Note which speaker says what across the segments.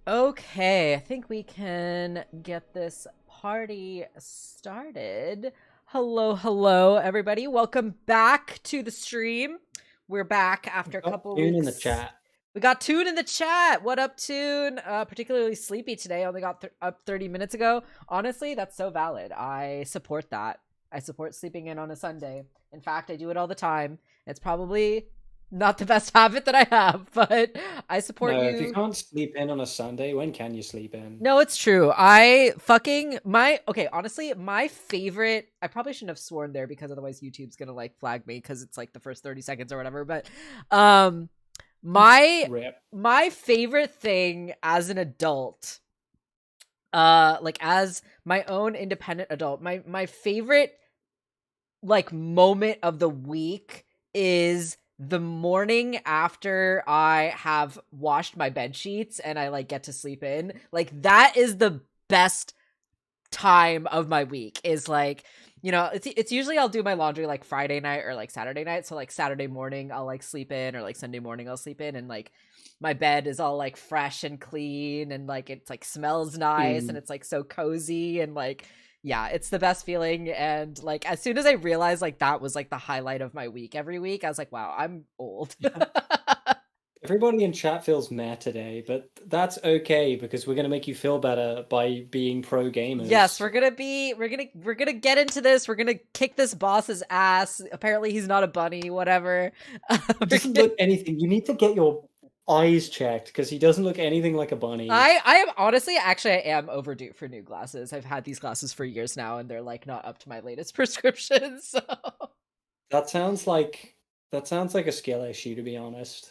Speaker 1: Okay, I think we can get this party started. Hello, hello, everybody. Welcome back to the stream. We're back after a
Speaker 2: Got
Speaker 1: couple
Speaker 2: Tune in the
Speaker 1: weeks.
Speaker 2: chat.
Speaker 1: We got Toon in the chat. What up, Toon? Particularly sleepy today. Only got up 30 minutes ago. Honestly, that's so valid. I support that. I support sleeping in on a Sunday. In fact, I do it all the time. It's probably not the best habit that I have, but I support
Speaker 2: No, if you
Speaker 1: you.
Speaker 2: can't sleep in on a Sunday, when can you sleep in?
Speaker 1: No, it's true. Honestly, my favorite, I probably shouldn't have sworn there because otherwise YouTube's gonna like flag me because it's like the first 30 seconds or whatever. But um my
Speaker 2: Rip.
Speaker 1: my favorite thing as an adult, like as my own independent adult, my favorite like moment of the week is the morning after I have washed my bed sheets and I like get to sleep in. Like that is the best time of my week is like, it's usually I'll do my laundry like Friday night or like Saturday night. So like Saturday morning I'll like sleep in, or like Sunday morning I'll sleep in, and like my bed is all like fresh and clean and like it's like smells nice and
Speaker 2: Mm.
Speaker 1: it's like so cozy and like yeah, it's the best feeling. And like as soon as I realized like that was like the highlight of my week every week, I was like, wow, I'm old.
Speaker 2: Everybody in chat feels meh today, but that's okay because we're gonna make you feel better by being pro
Speaker 1: Yes,
Speaker 2: gamers.
Speaker 1: we're gonna get into this. We're gonna kick this boss's ass. Apparently he's not a bunny, whatever.
Speaker 2: He doesn't look anything. You need to get your eyes checked because he doesn't look anything like a bunny.
Speaker 1: I am honestly, actually, I am overdue for new glasses. I've had these glasses for years now and they're like not up to my latest prescription. So
Speaker 2: That sounds like that sounds like a skill issue, to be honest.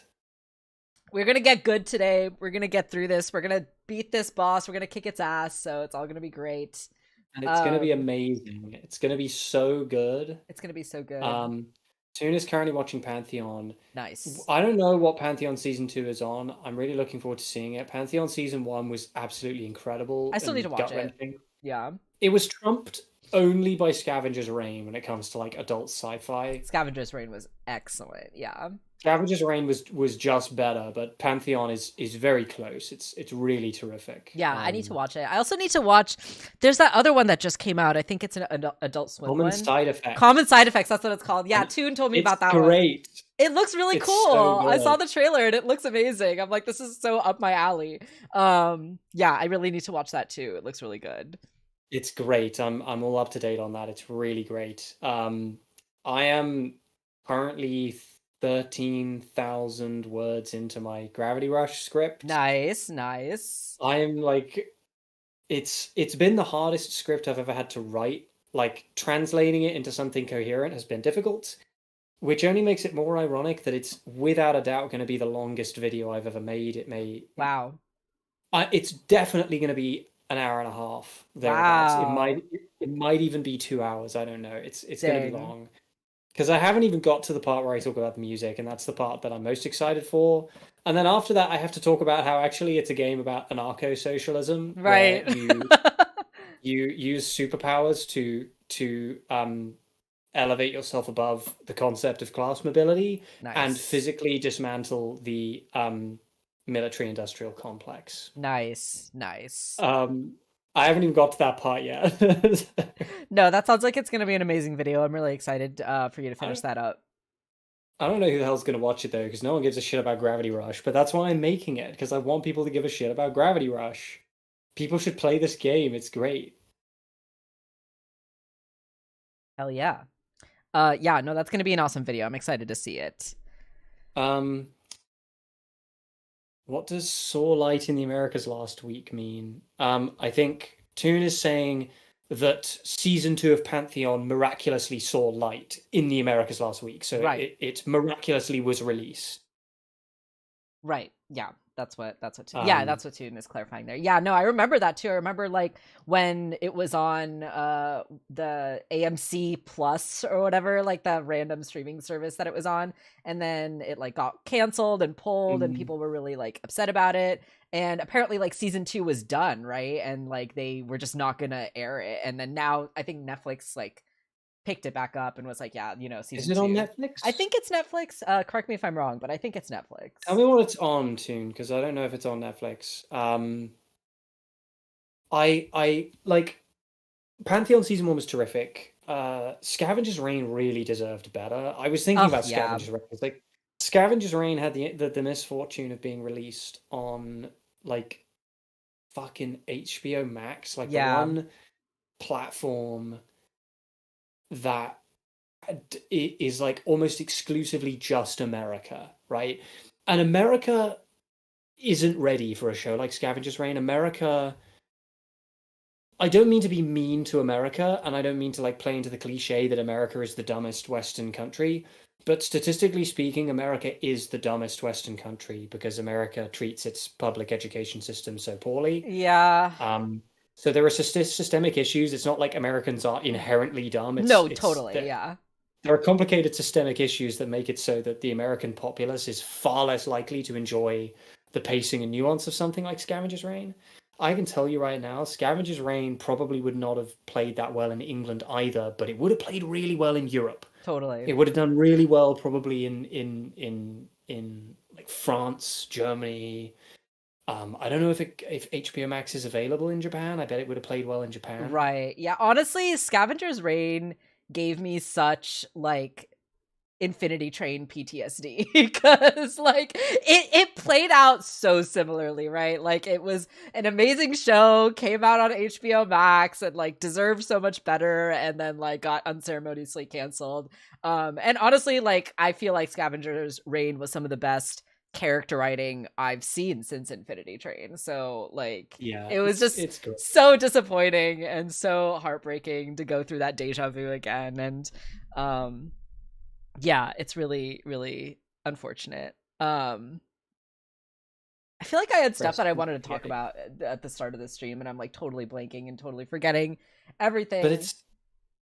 Speaker 1: we're gonna get good today. We're gonna get through this. We're gonna beat this boss. We're gonna kick its ass. So it's all gonna be great.
Speaker 2: And it's gonna be
Speaker 1: Um,
Speaker 2: amazing. It's gonna be so good.
Speaker 1: it's gonna be so good.
Speaker 2: Um, Tune is currently watching Pantheon.
Speaker 1: Nice.
Speaker 2: I don't know what Pantheon season 2 is on. I'm really looking forward to seeing it. Pantheon season 1 was absolutely incredible
Speaker 1: I still need to
Speaker 2: and
Speaker 1: watch it.
Speaker 2: gut-wrenching.
Speaker 1: Yeah.
Speaker 2: It was trumped only by Scavenger's Reign when it comes to like adult sci-fi.
Speaker 1: Scavenger's Reign was excellent. Yeah.
Speaker 2: Scavenger's Reign was just better, but Pantheon is very close. It's really terrific.
Speaker 1: Yeah, I need to watch it. I also need to watch. There's that other one that just came out. I think it's an Adult Swim
Speaker 2: Common
Speaker 1: one.
Speaker 2: Side Effect.
Speaker 1: Common Side Effects. That's what it's called. Yeah,
Speaker 2: And
Speaker 1: Toon told me
Speaker 2: it's
Speaker 1: about that one.
Speaker 2: great.
Speaker 1: It looks really
Speaker 2: It's so
Speaker 1: cool. I saw
Speaker 2: good.
Speaker 1: the trailer and it looks amazing. I'm like, this is so up my alley. Yeah, I really need to watch that too. It looks really good.
Speaker 2: It's great. I'm all up to date on that. It's really great. I am currently 13,000 words into my Gravity Rush script.
Speaker 1: Nice, nice.
Speaker 2: I am like it's been the hardest script I've ever had to write. Like translating it into something coherent has been difficult, which only makes it more ironic that it's without a doubt going to be the longest video I've ever made.
Speaker 1: Wow.
Speaker 2: It's definitely going to be an hour and a half thereabouts.
Speaker 1: Wow.
Speaker 2: It might even be 2 hours. I don't know. It's going to be
Speaker 1: Dang.
Speaker 2: long because I haven't even got to the part where I talk about the music, and that's the part that I'm most excited for. And then after that, I have to talk about how actually it's a game about anarcho-socialism where
Speaker 1: Right.
Speaker 2: you use superpowers to elevate yourself above the concept of class mobility and
Speaker 1: Nice.
Speaker 2: physically dismantle the military industrial complex.
Speaker 1: Nice. Nice.
Speaker 2: Um, I haven't even got to that part yet.
Speaker 1: No, that sounds like it's going to be an amazing video. I'm really excited for you to
Speaker 2: I
Speaker 1: finish
Speaker 2: don't,
Speaker 1: that up.
Speaker 2: I don't know who the hell's gonna watch it though, because no one gives a shit about Gravity Rush. But that's why I'm making it, because I want people to give a shit about Gravity Rush. People should play this game. It's great.
Speaker 1: Hell yeah. Yeah, no, that's going to be an awesome video. I'm excited to see it.
Speaker 2: Um, what does Saw Light in the Americas last week mean? I think Toon is saying that season 2 of Pantheon miraculously saw light in the Americas last week, so
Speaker 1: Right.
Speaker 2: it miraculously was released.
Speaker 1: Right. Yeah. Yeah,
Speaker 2: Um,
Speaker 1: that's what Tune is clarifying there. Yeah, no, I remember that too. I remember like when it was on the AMC Plus or whatever, like the random streaming service that it was on, and then it like got canceled and pulled and
Speaker 2: mm,
Speaker 1: people were really like upset about it. And apparently like season 2 was done, right? And like they were just not gonna air it. And then now I think Netflix like picked it back up and was like, yeah,
Speaker 2: Is
Speaker 1: season
Speaker 2: it on
Speaker 1: 2.
Speaker 2: Netflix?
Speaker 1: I think it's Netflix. Correct me if I'm wrong, but I think it's Netflix.
Speaker 2: Tell me what it's on, Tune, because I don't know if it's on Netflix. I like Pantheon season 1 was terrific. Scavenger's Reign really deserved better. I was thinking
Speaker 1: Oh,
Speaker 2: about
Speaker 1: yeah.
Speaker 2: Scavenger's Reign. It's like Scavenger's Reign had the misfortune of being released on like fucking HBO Max, like the
Speaker 1: Yeah.
Speaker 2: one platform that is like almost exclusively just America, right? And America isn't ready for a show like Scavenger's Reign. America, I don't mean to be mean to America, and I don't mean to like play into the cliche that America is the dumbest Western country, but statistically speaking, America is the dumbest Western country because America treats its public education system so poorly.
Speaker 1: Yeah.
Speaker 2: So there are systemic issues. It's not like Americans are inherently dumb.
Speaker 1: No,
Speaker 2: It's
Speaker 1: totally. Yeah.
Speaker 2: there are complicated systemic issues that make it so that the American populace is far less likely to enjoy the pacing and nuance of something like Scavenger's Reign. I can tell you right now, Scavenger's Reign probably would not have played that well in England either, but it would have played really well in Europe.
Speaker 1: Totally.
Speaker 2: It would have done really well probably in like France, Germany. I don't know if HBO Max is available in Japan. I bet it would have played well in Japan.
Speaker 1: Right. Yeah. Honestly, Scavenger's Reign gave me such like Infinity Train PTSD because like it played out so similarly, right? Like it was an amazing show, came out on HBO Max and like deserved so much better, and then like got unceremoniously canceled. And honestly, like I feel like Scavenger's Reign was some of the best character writing I've seen since Infinity Train. So like
Speaker 2: Yeah,
Speaker 1: it was just
Speaker 2: it's good.
Speaker 1: so disappointing and so heartbreaking to go through that deja vu again. And yeah, it's really, really unfortunate. I feel like I had stuff that I wanted to talk about at the start of the stream, and I'm like totally blanking and totally forgetting everything.
Speaker 2: But it's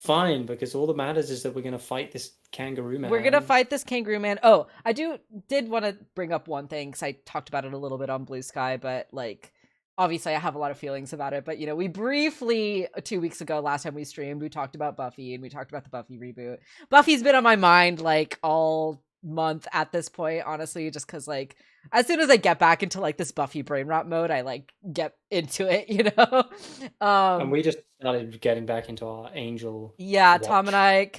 Speaker 2: fine because all that matters is that we're gonna fight this kangaroo man.
Speaker 1: We're gonna fight this kangaroo man. Oh, I did want to bring up one thing because I talked about it a little bit on Blue Sky, but like obviously I have a lot of feelings about it. But we briefly 2 weeks ago, last time we streamed, we talked about Buffy and we talked about the Buffy reboot. Buffy's been on my mind like all month at this point, honestly, just because like as soon as I get back into like this Buffy brain rot mode, I like get into it,
Speaker 2: and we just started getting back into our Angel.
Speaker 1: Yeah, Tom and I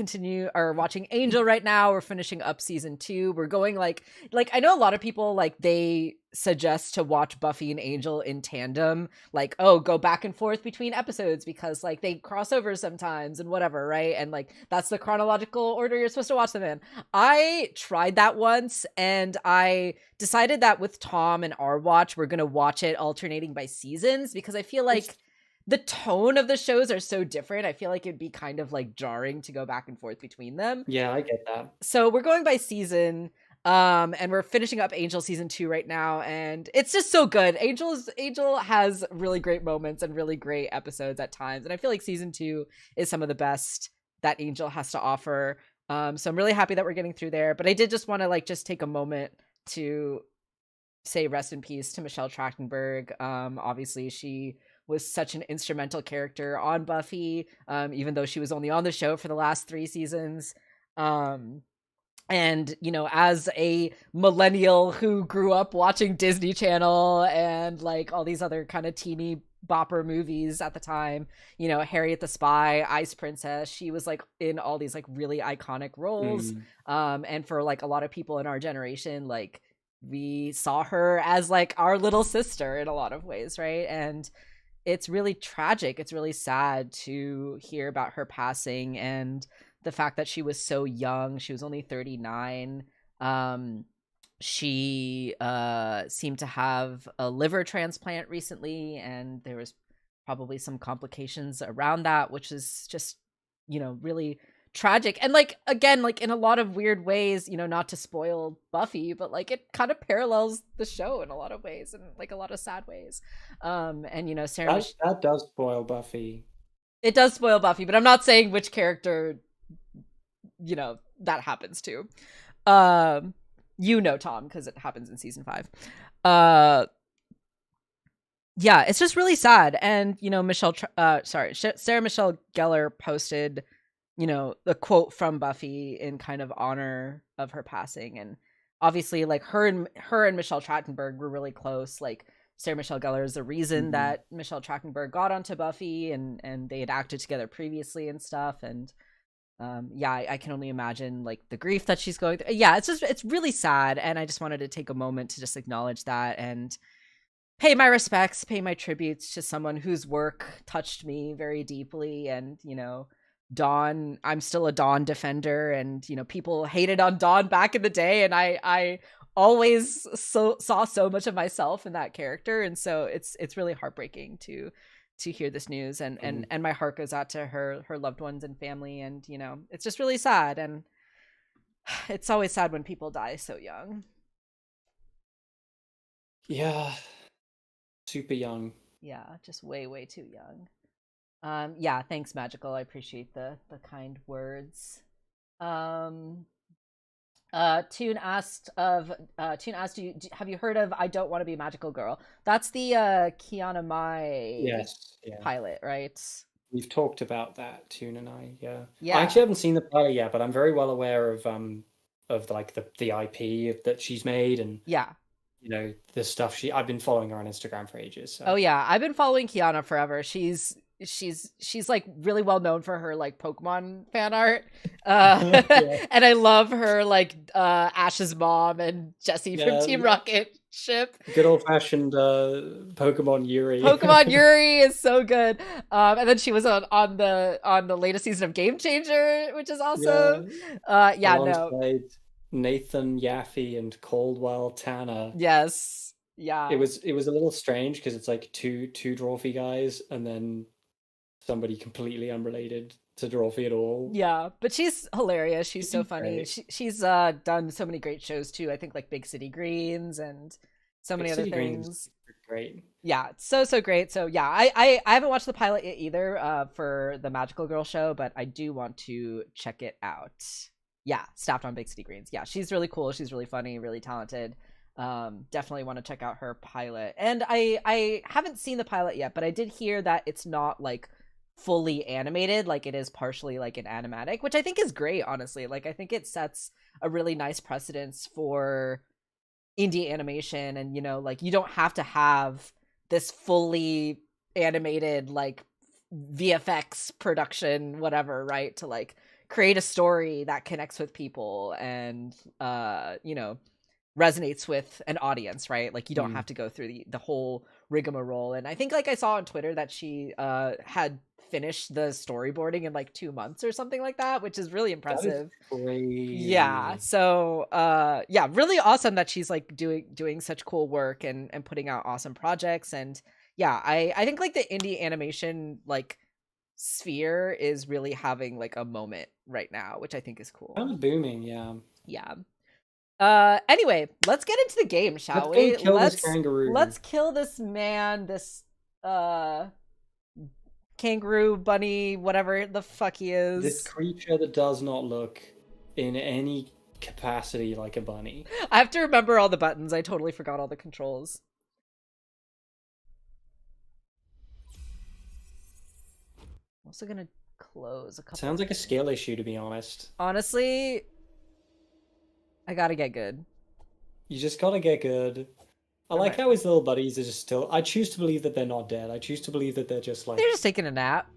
Speaker 1: are watching Angel right now. We're finishing up season 2. We're going like I know a lot of people like they suggest to watch Buffy and Angel in tandem, like, oh, go back and forth between episodes because like they cross over sometimes and whatever, right? And like that's the chronological order you're supposed to watch them in. I tried that once and I decided that with Tom and our watch, we're gonna watch it alternating by seasons because I feel like the tone of the shows are so different. I feel like it'd be kind of like jarring to go back and forth between them.
Speaker 2: Yeah, I get that.
Speaker 1: So we're going by season. And we're finishing up Angel season 2 right now, and it's just so good. Angel has really great moments and really great episodes at times, and I feel like season 2 is some of the best that Angel has to offer. So I'm really happy that we're getting through there. But I did just want to like just take a moment to say rest in peace to Michelle Trachtenberg. Obviously she was such an instrumental character on Buffy, even though she was only on the show for the last 3 seasons. And, as a millennial who grew up watching Disney Channel and like all these other kind of teeny bopper movies at the time, Harriet the Spy, Ice Princess, she was like in all these like really iconic roles. And for like a lot of people in our generation, like we saw her as like our little sister in a lot of ways, right? And it's really tragic. It's really sad to hear about her passing and the fact that she was so young. She was only 39. She seemed to have a liver transplant recently, and there was probably some complications around that, which is just, really tragic. And like, again, like in a lot of weird ways, not to spoil Buffy, but like it kind of parallels the show in a lot of ways and like a lot of sad ways. And Sarah,
Speaker 2: that does spoil Buffy.
Speaker 1: It does spoil Buffy, but I'm not saying which character that happens to. Tom, because it happens in season 5. Yeah, it's just really sad. And Sarah Michelle Gellar posted you know, the quote from Buffy in kind of honor of her passing. And obviously, like, her and Michelle Trachtenberg were really close. Like, Sarah Michelle Gellar is the reason that Michelle Trachtenberg got onto Buffy, and they had acted together previously and stuff. And yeah, I can only imagine like the grief that she's going through. Yeah, it's really sad, and I just wanted to take a moment to just acknowledge that and pay my respects, pay my tributes to someone whose work touched me very deeply. And, you know, Dawn, I'm still a Dawn defender, and, you know, people hated on Dawn back in the day, and I always saw so much of myself in that character. And so it's really heartbreaking to hear this news, and my heart goes out to her loved ones and family. And, you know, it's just really sad, and it's always sad when people die so young.
Speaker 2: Yeah. Super young.
Speaker 1: Yeah, just way too young. Yeah, thanks, Magical. I appreciate the kind words. Tune asked, have you heard of I Don't Want to Be a Magical Girl? That's the Kiana Mai pilot, right?
Speaker 2: We've talked about that, Tune and I.
Speaker 1: Yeah.
Speaker 2: I actually haven't seen the pilot yet, but I'm very well aware of like the IP that she's made, and
Speaker 1: yeah,
Speaker 2: you know, the stuff I've been following her on Instagram for ages. So.
Speaker 1: Oh yeah, I've been following Kiana forever. She's like really well known for her like Pokemon fan art. And I love her like Ash's mom and Jessie from Team Rocket ship.
Speaker 2: Good old fashioned Pokemon Yuri.
Speaker 1: Pokemon Yuri is so good. And then she was on the latest season of Game Changer, which is awesome.
Speaker 2: Alongside Nathan Yaffe and Caldwell Tanner.
Speaker 1: Yes. Yeah.
Speaker 2: It was a little strange because it's like two Drawfee guys and then somebody completely unrelated to Drawfee at all.
Speaker 1: Yeah, but she's hilarious. She's so funny. She's done so many great shows too. I think like Big City Greens and so many other things.
Speaker 2: Great.
Speaker 1: Yeah, so great. So yeah, I haven't watched the pilot yet either for the Magical Girl show, but I do want to check it out. Yeah, staffed on Big City Greens. Yeah, she's really cool. She's really funny, really talented. Definitely want to check out her pilot. And I haven't seen the pilot yet, but I did hear that it's not like fully animated, like it is partially like an animatic, which I think is great, honestly. Like I think it sets a really nice precedence for indie animation, and you know, like you don't have to have this fully animated like VFX production whatever, right, to like create a story that connects with people and you know, resonates with an audience, right? Like you don't have to go through the whole rigmarole. And I think like I saw on Twitter that she had finished the storyboarding in like 2 months or something like that, which is really impressive.
Speaker 2: That is crazy.
Speaker 1: Yeah, so yeah, really awesome that she's like doing such cool work and putting out awesome projects. And yeah, I think like the indie animation like sphere is really having like a moment right now, which I think is cool.
Speaker 2: Kind of booming. Yeah.
Speaker 1: Anyway, let's get into the game, shall we?
Speaker 2: Let's kangaroo.
Speaker 1: Let's kill this man, this kangaroo bunny, whatever the fuck he is.
Speaker 2: This creature that does not look in any capacity like a bunny.
Speaker 1: I have to remember all the buttons. I totally forgot all the controls. I'm also gonna close a couple.
Speaker 2: Sounds like a skill issue, to be honest.
Speaker 1: Honestly, I gotta get good.
Speaker 2: You just gotta get good. I like how his little buddies are just still... I choose to believe that they're not dead. I choose to believe that they're just like...
Speaker 1: They're just taking a nap.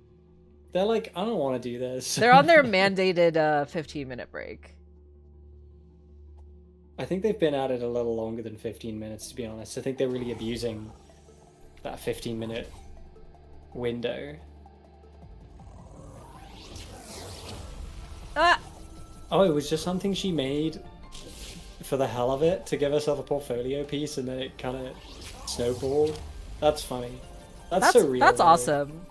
Speaker 2: They're like, I don't want to do this.
Speaker 1: They're on their mandated 15-minute break.
Speaker 2: I think they've been at it a little longer than 15 minutes, to be honest. I think they're really abusing that 15-minute window. Oh, it was just something she made for the hell of it to give herself a portfolio piece, and then it kind of snowballed. That's funny. That's so real.
Speaker 1: That's awesome.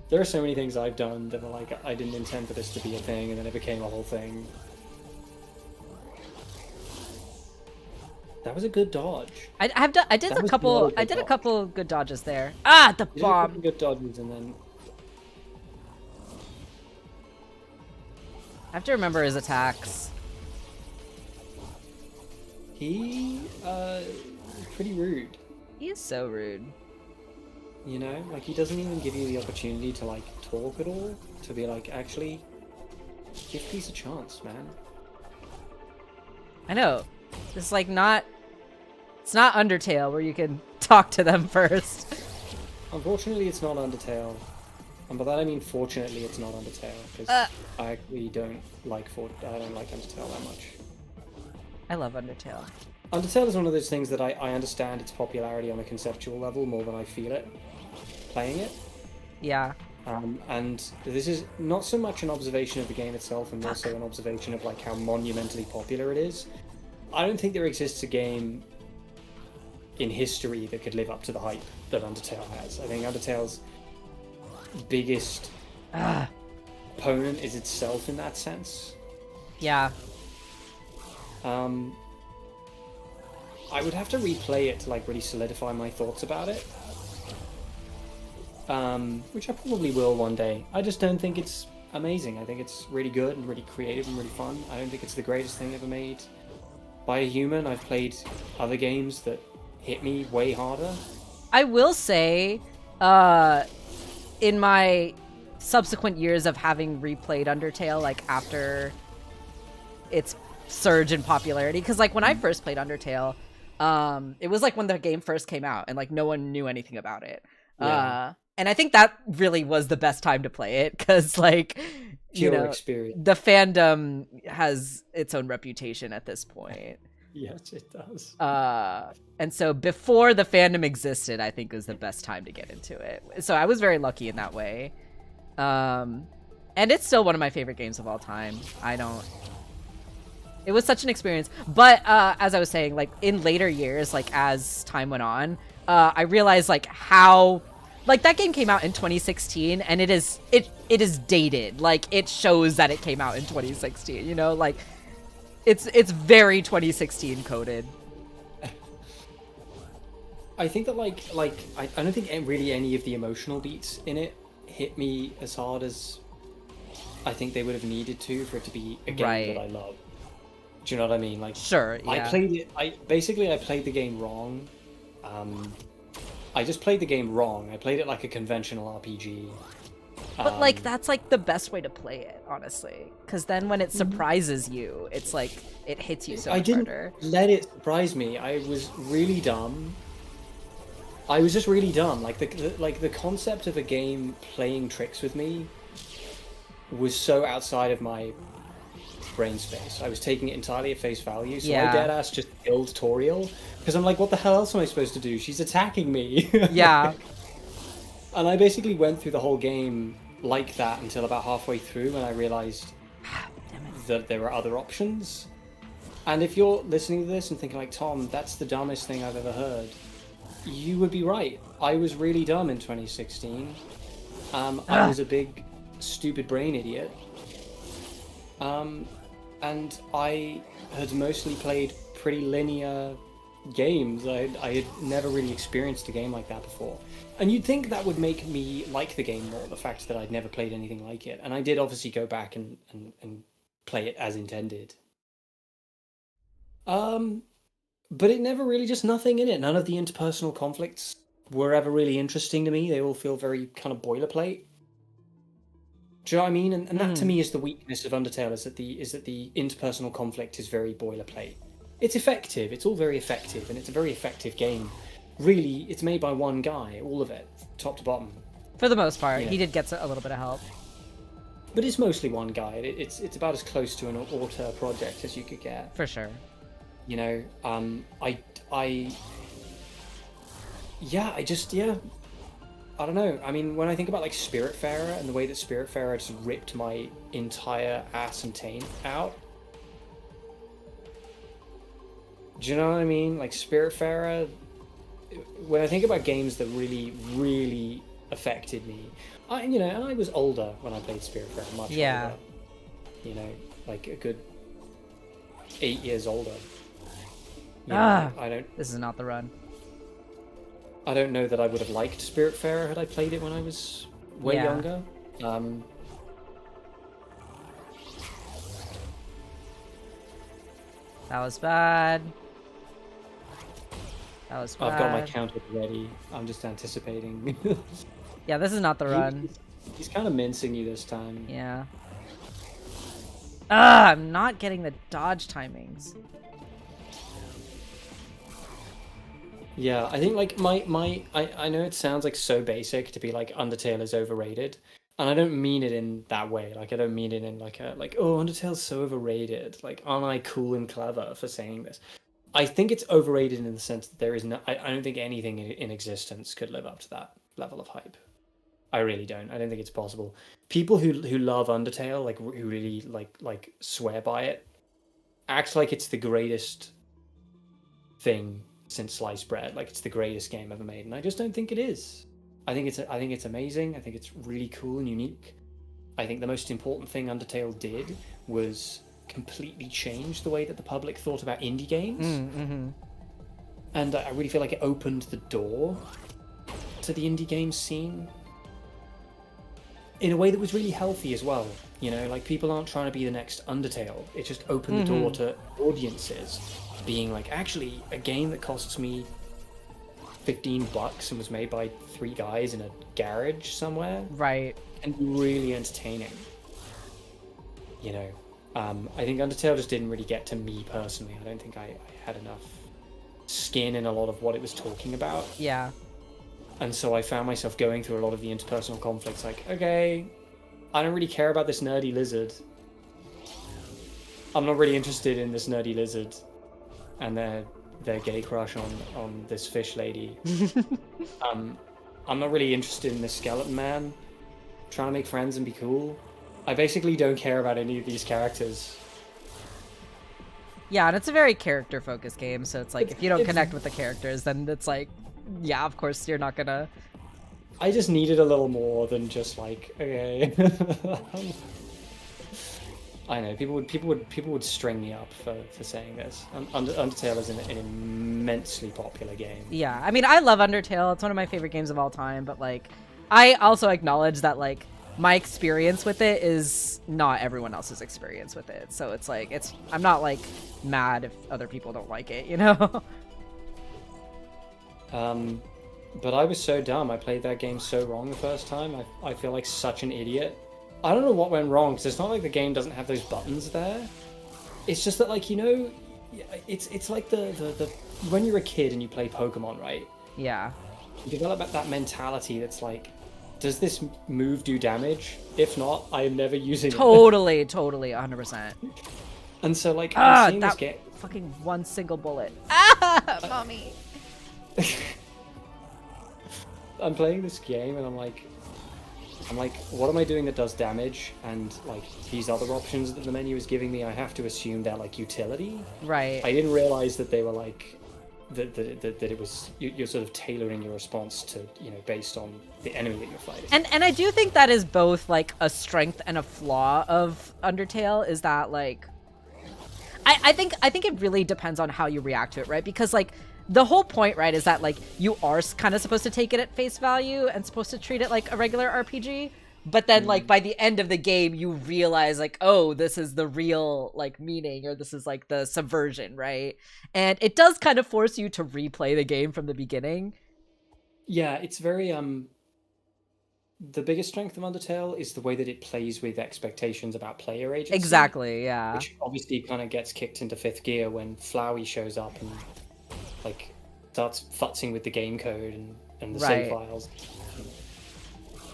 Speaker 2: There are so many things I've done that were like, I didn't intend for this to be a thing, and then it became a whole thing. That was a good dodge.
Speaker 1: I did a couple good dodges there. Ah, the bomb.
Speaker 2: Good dodges, and then
Speaker 1: I have to remember his attacks.
Speaker 2: He pretty rude.
Speaker 1: He is so rude.
Speaker 2: You know, like he doesn't even give you the opportunity to like talk at all, to be like, actually, give peace a chance, man.
Speaker 1: I know. It's like not... It's not Undertale where you can talk to them first.
Speaker 2: Unfortunately, it's not Undertale. And by that I mean fortunately it's not Undertale, because I actually don't like Undertale that much.
Speaker 1: I love Undertale.
Speaker 2: Undertale is one of those things that I understand its popularity on a conceptual level more than I feel it playing it.
Speaker 1: Yeah.
Speaker 2: And this is not so much an observation of the game itself, and more so an observation of like how monumentally popular it is. I don't think there exists a game in history that could live up to the hype that Undertale has. I think Undertale's biggest opponent is itself in that sense.
Speaker 1: Yeah.
Speaker 2: I would have to replay it to like really solidify my thoughts about it. Which I probably will one day. I just don't think it's amazing. I think it's really good and really creative and really fun. I don't think it's the greatest thing ever made by a human. I've played other games that hit me way harder.
Speaker 1: I will say, in my subsequent years of having replayed Undertale, like after its surge in popularity, because like when I first played Undertale, it was like when the game first came out and like no one knew anything about it.
Speaker 2: Yeah.
Speaker 1: And I think that really was the best time to play it, because like
Speaker 2: Pure experience.
Speaker 1: the fandom has its own reputation at this point.
Speaker 2: Yes, it does.
Speaker 1: And so before the fandom existed, I think was the best time to get into it. So I was very lucky in that way. And it's still one of my favorite games of all time. It was such an experience. But as I was saying, like in later years, like as time went on, I realized like how, like that game came out in 2016 and it is dated. Like it shows that it came out in 2016, you know, like it's very 2016 coded.
Speaker 2: I think that I don't think really any of the emotional beats in it hit me as hard as I think they would have needed to for it to be a game that I love. Do you know what I mean? Like,
Speaker 1: sure, yeah.
Speaker 2: I played it. I played the game wrong. I just played the game wrong. I played it like a conventional RPG.
Speaker 1: But like that's like the best way to play it, honestly, because then when it surprises you, it's like it hits you so much harder.
Speaker 2: I didn't let it surprise me. I was really dumb. I was just really dumb. Like the concept of a game playing tricks with me was so outside of my brain space. I was taking it entirely at face value, so I deadass just killed Toriel because I'm like, what the hell else am I supposed to do? She's attacking me.
Speaker 1: Yeah.
Speaker 2: And I basically went through the whole game like that until about halfway through when I realized that there were other options. And if you're listening to this and thinking like, Tom, that's the dumbest thing I've ever heard, you would be right. I was really dumb in 2016. I was a big stupid brain idiot. And I had mostly played pretty linear games. I had never really experienced a game like that before. And you'd think that would make me like the game more, the fact that I'd never played anything like it. And I did obviously go back and play it as intended. But it never really, just nothing in it. None of the interpersonal conflicts were ever really interesting to me. They all feel very kind of boilerplate. Do you know what I mean? And that to me is the weakness of Undertale, is that the interpersonal conflict is very boilerplate. It's effective, it's all very effective, and it's a very effective game. Really, it's made by one guy, all of it, top to bottom.
Speaker 1: For the most part,
Speaker 2: Yeah.
Speaker 1: he did get a little bit of help.
Speaker 2: But it's mostly one guy. It's about as close to an auteur project as you could get.
Speaker 1: For sure.
Speaker 2: You know, I don't know. I mean, when I think about like Spiritfarer and the way that Spiritfarer just ripped my entire ass and taint out. Do you know what I mean? Like Spiritfarer, when I think about games that really, really affected me, and I was older when I played Spiritfarer, much older. You know, like a good 8 years older. You know,
Speaker 1: This is not the run.
Speaker 2: I don't know that I would have liked Spiritfarer had I played it when I was way younger.
Speaker 1: That was bad. That was bad.
Speaker 2: I've got my counter ready. I'm just anticipating.
Speaker 1: Yeah, this is not the run.
Speaker 2: He's kind of mincing you this time.
Speaker 1: Yeah. I'm not getting the dodge timings.
Speaker 2: Yeah, I think like I know it sounds like so basic to be like Undertale is overrated, and I don't mean it in that way. Like I don't mean it in like a like, oh, Undertale's so overrated. Like, aren't I cool and clever for saying this? I think it's overrated in the sense that there is no. I don't think anything in existence could live up to that level of hype. I really don't. I don't think it's possible. People who love Undertale, like who really like swear by it, act like it's the greatest thing since sliced bread. Like it's the greatest game ever made, and I just don't think it is. I think it's amazing. I think it's really cool and unique. I think the most important thing Undertale did was completely change the way that the public thought about indie games.
Speaker 1: Mm-hmm.
Speaker 2: And I really feel like it opened the door to the indie game scene in a way that was really healthy as well. You know, like people aren't trying to be the next Undertale. It just opened the door to audiences being like, actually, a game that costs me $15 and was made by 3 guys in a garage somewhere,
Speaker 1: Right,
Speaker 2: and really entertaining. You know, I think Undertale just didn't really get to me personally. I don't think I had enough skin in a lot of what it was talking about.
Speaker 1: yeah.
Speaker 2: And so I found myself going through a lot of the interpersonal conflicts, like, okay, I don't really care about this nerdy lizard. I'm not really interested in this nerdy lizard and their gay crush on this fish lady. I'm not really interested in this skeleton man trying to make friends and be cool. I basically don't care about any of these characters.
Speaker 1: Yeah, and it's a very character-focused game, so it's like, if you don't connect with the characters, then it's like, yeah, of course you're not gonna...
Speaker 2: I just needed a little more than just like, okay. I know people would string me up for saying this. Undertale is an immensely popular game.
Speaker 1: Yeah, I mean, I love Undertale. It's one of my favorite games of all time, but like, I also acknowledge that like my experience with it is not everyone else's experience with it. So it's like, I'm not like mad if other people don't like it, you know?
Speaker 2: But I was so dumb. I played that game so wrong the first time. I feel like such an idiot. I don't know what went wrong, because it's not like the game doesn't have those buttons there. It's just that, like, you know, it's like the when you're a kid and you play Pokemon, right?
Speaker 1: Yeah.
Speaker 2: You develop that mentality that's like, does this move do damage? If not, I am never using it.
Speaker 1: Totally, 100%.
Speaker 2: And so, like, I'm seeing this
Speaker 1: that
Speaker 2: game.
Speaker 1: fucking one single bullet. Ah, mommy.
Speaker 2: I'm playing this game and I'm like, what am I doing that does damage? And like these other options that the menu is giving me, I have to assume they're like utility.
Speaker 1: Right.
Speaker 2: I didn't realize that they were like that it was you're sort of tailoring your response to, you know, based on the enemy that you're fighting.
Speaker 1: And I do think that is both like a strength and a flaw of Undertale, is that like I think it really depends on how you react to it, right? Because like the whole point, right, is that like you are kind of supposed to take it at face value and supposed to treat it like a regular RPG, but then like by the end of the game you realize like, oh, this is the real like meaning, or this is like the subversion, right? And it does kind of force you to replay the game from the beginning.
Speaker 2: Yeah, it's very the biggest strength of Undertale is the way that it plays with expectations about player agency.
Speaker 1: Exactly, yeah.
Speaker 2: Which obviously kind of gets kicked into fifth gear when Flowey shows up and like starts futzing with the game code and the save files,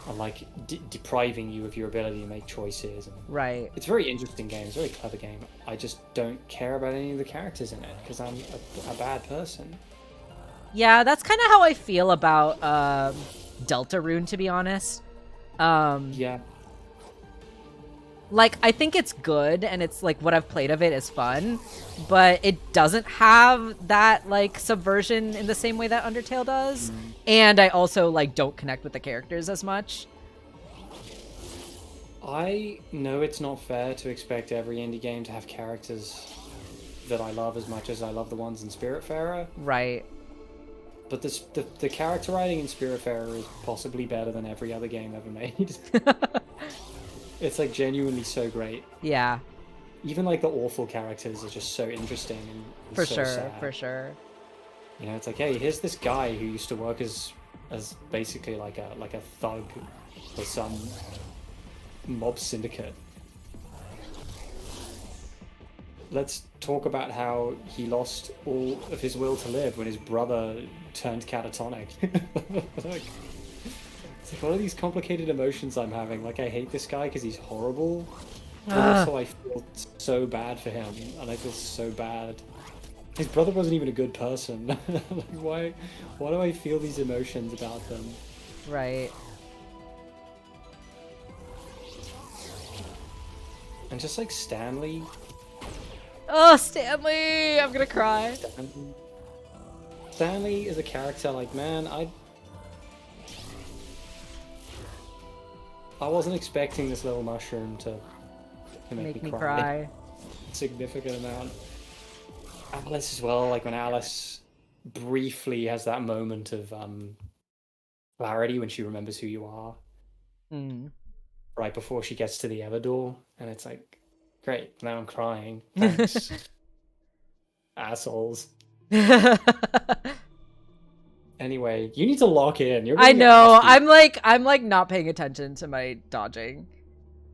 Speaker 2: and like depriving you of your ability to make choices. And
Speaker 1: right.
Speaker 2: It's a very interesting game. It's a very clever game. I just don't care about any of the characters in it because I'm a bad person.
Speaker 1: Yeah, that's kind of how I feel about Deltarune, to be honest.
Speaker 2: Yeah.
Speaker 1: Like, I think it's good, and it's, like, what I've played of it is fun, but it doesn't have that, like, subversion in the same way that Undertale does, and I also, like, don't connect with the characters as much.
Speaker 2: I know it's not fair to expect every indie game to have characters that I love as much as I love the ones in Spiritfarer.
Speaker 1: Right.
Speaker 2: But the character writing in Spiritfarer is possibly better than every other game ever made. It's like genuinely so great.
Speaker 1: Yeah.
Speaker 2: Even like the awful characters are just so interesting and
Speaker 1: For
Speaker 2: so
Speaker 1: sure,
Speaker 2: sad.
Speaker 1: for sure.
Speaker 2: You know, it's like, hey, here's this guy who used to work as basically like a thug for some mob syndicate. let's talk about how he lost all of his will to live when his brother turned catatonic. Like, it's like all of these complicated emotions I'm having. Like, I hate this guy because he's horrible, but also I feel so bad for him, and I feel so bad. His brother wasn't even a good person. Like, why do I feel these emotions about them?
Speaker 1: Right.
Speaker 2: And just like Stanley.
Speaker 1: Oh, Stanley! I'm gonna cry.
Speaker 2: Stanley is a character, like, man, I wasn't expecting this little mushroom to make me cry. A significant amount. Alice as well, like when Alice briefly has that moment of clarity when she remembers who you are. Right before she gets to the Everdor, and it's like, great, now I'm crying. Thanks. Assholes. Anyway, you need to lock in.
Speaker 1: I know. I'm like not paying attention to my dodging.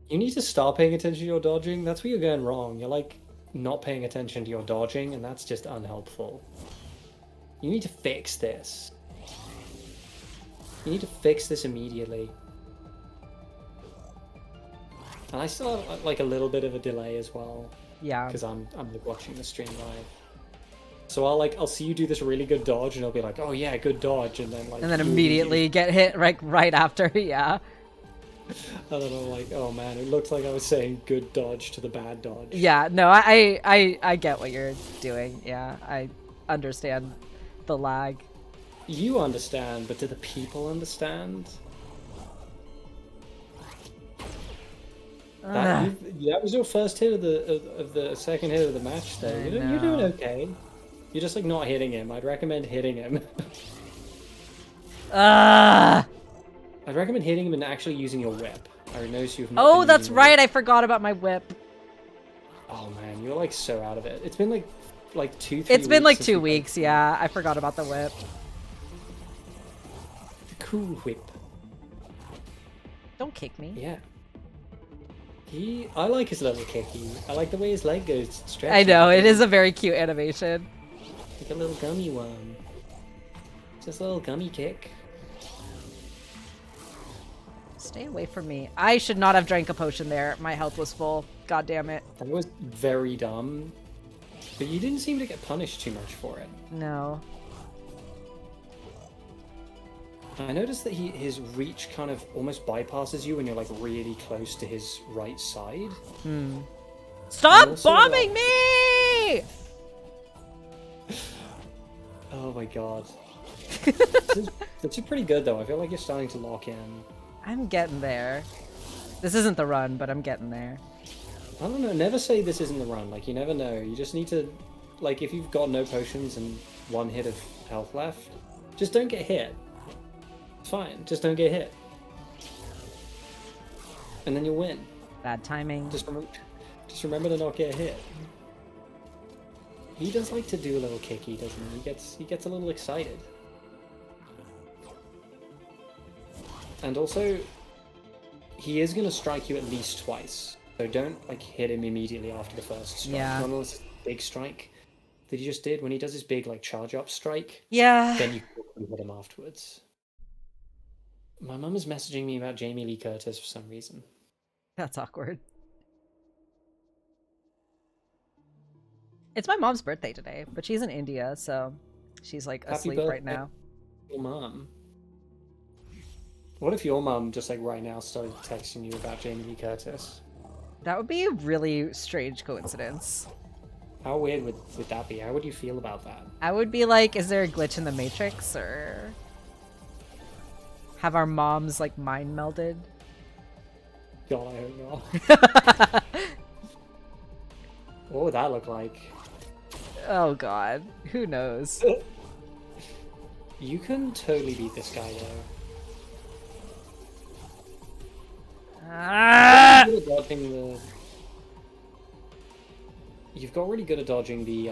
Speaker 2: You need to stop paying attention to your dodging. That's where you're going wrong. You're like not paying attention to your dodging, and that's just unhelpful. You need to fix this. You need to fix this immediately. And I still have like a little bit of a delay as well.
Speaker 1: Yeah.
Speaker 2: Because I'm like watching the stream live. So I'll see you do this really good dodge, and I'll be like, oh yeah, good dodge, and then like. And then
Speaker 1: immediately get hit right after, yeah.
Speaker 2: I don't know, like, oh man, it looks like I was saying good dodge to the bad dodge.
Speaker 1: Yeah, no, I get what you're doing. Yeah, I understand the lag.
Speaker 2: You understand, but do the people understand? That was your first hit of the second hit of the match, though. You're doing okay. You're just like not hitting him. I'd recommend hitting him. I'd recommend hitting him and actually using your whip. I noticed you've.
Speaker 1: Oh, that's right. I forgot about my whip.
Speaker 2: Oh man, you're like so out of it. It's been like 2 weeks.
Speaker 1: It's been like 2 weeks. Yeah, I forgot about the whip.
Speaker 2: The cool whip.
Speaker 1: Don't kick me.
Speaker 2: Yeah. I like his little kicky. I like the way his leg goes stretched.
Speaker 1: I know, it is a very cute animation.
Speaker 2: Like a little gummy one. Just a little gummy kick.
Speaker 1: Stay away from me. I should not have drank a potion there. My health was full. God damn it.
Speaker 2: That was very dumb. But you didn't seem to get punished too much for it.
Speaker 1: No.
Speaker 2: I noticed that his reach kind of almost bypasses you when you're like really close to his right side.
Speaker 1: Stop bombing me!
Speaker 2: Oh my god. This is pretty good though. I feel like you're starting to lock in.
Speaker 1: I'm getting there. This isn't the run, but I'm getting there.
Speaker 2: I don't know. Never say this isn't the run. Like, you never know. You just need to, like, if you've got no potions and 1 hit of health left, just don't get hit. It's fine. Just don't get hit. And then you'll win.
Speaker 1: Bad timing.
Speaker 2: Just remember to not get hit. He does like to do a little kicky, doesn't he? He gets a little excited. And also, he is going to strike you at least twice. So don't like hit him immediately after the first strike.
Speaker 1: Yeah.
Speaker 2: Not unless it's a big strike that he just did. When he does his big like charge up strike,
Speaker 1: yeah,
Speaker 2: then you can hit him afterwards. My mum is messaging me about Jamie Lee Curtis for some reason.
Speaker 1: That's awkward. It's my mom's birthday today, but she's in India, so she's like asleep right now.
Speaker 2: Your mom. What if your mum just like right now started texting you about Jamie Lee Curtis?
Speaker 1: That would be a really strange coincidence.
Speaker 2: How weird would that be? How would you feel about that?
Speaker 1: I would be like, is there a glitch in the Matrix, or have our moms like mind melded?
Speaker 2: God, I hope not. What would that look like?
Speaker 1: Oh god, who knows?
Speaker 2: You can totally beat this guy though. You've got really good at dodging the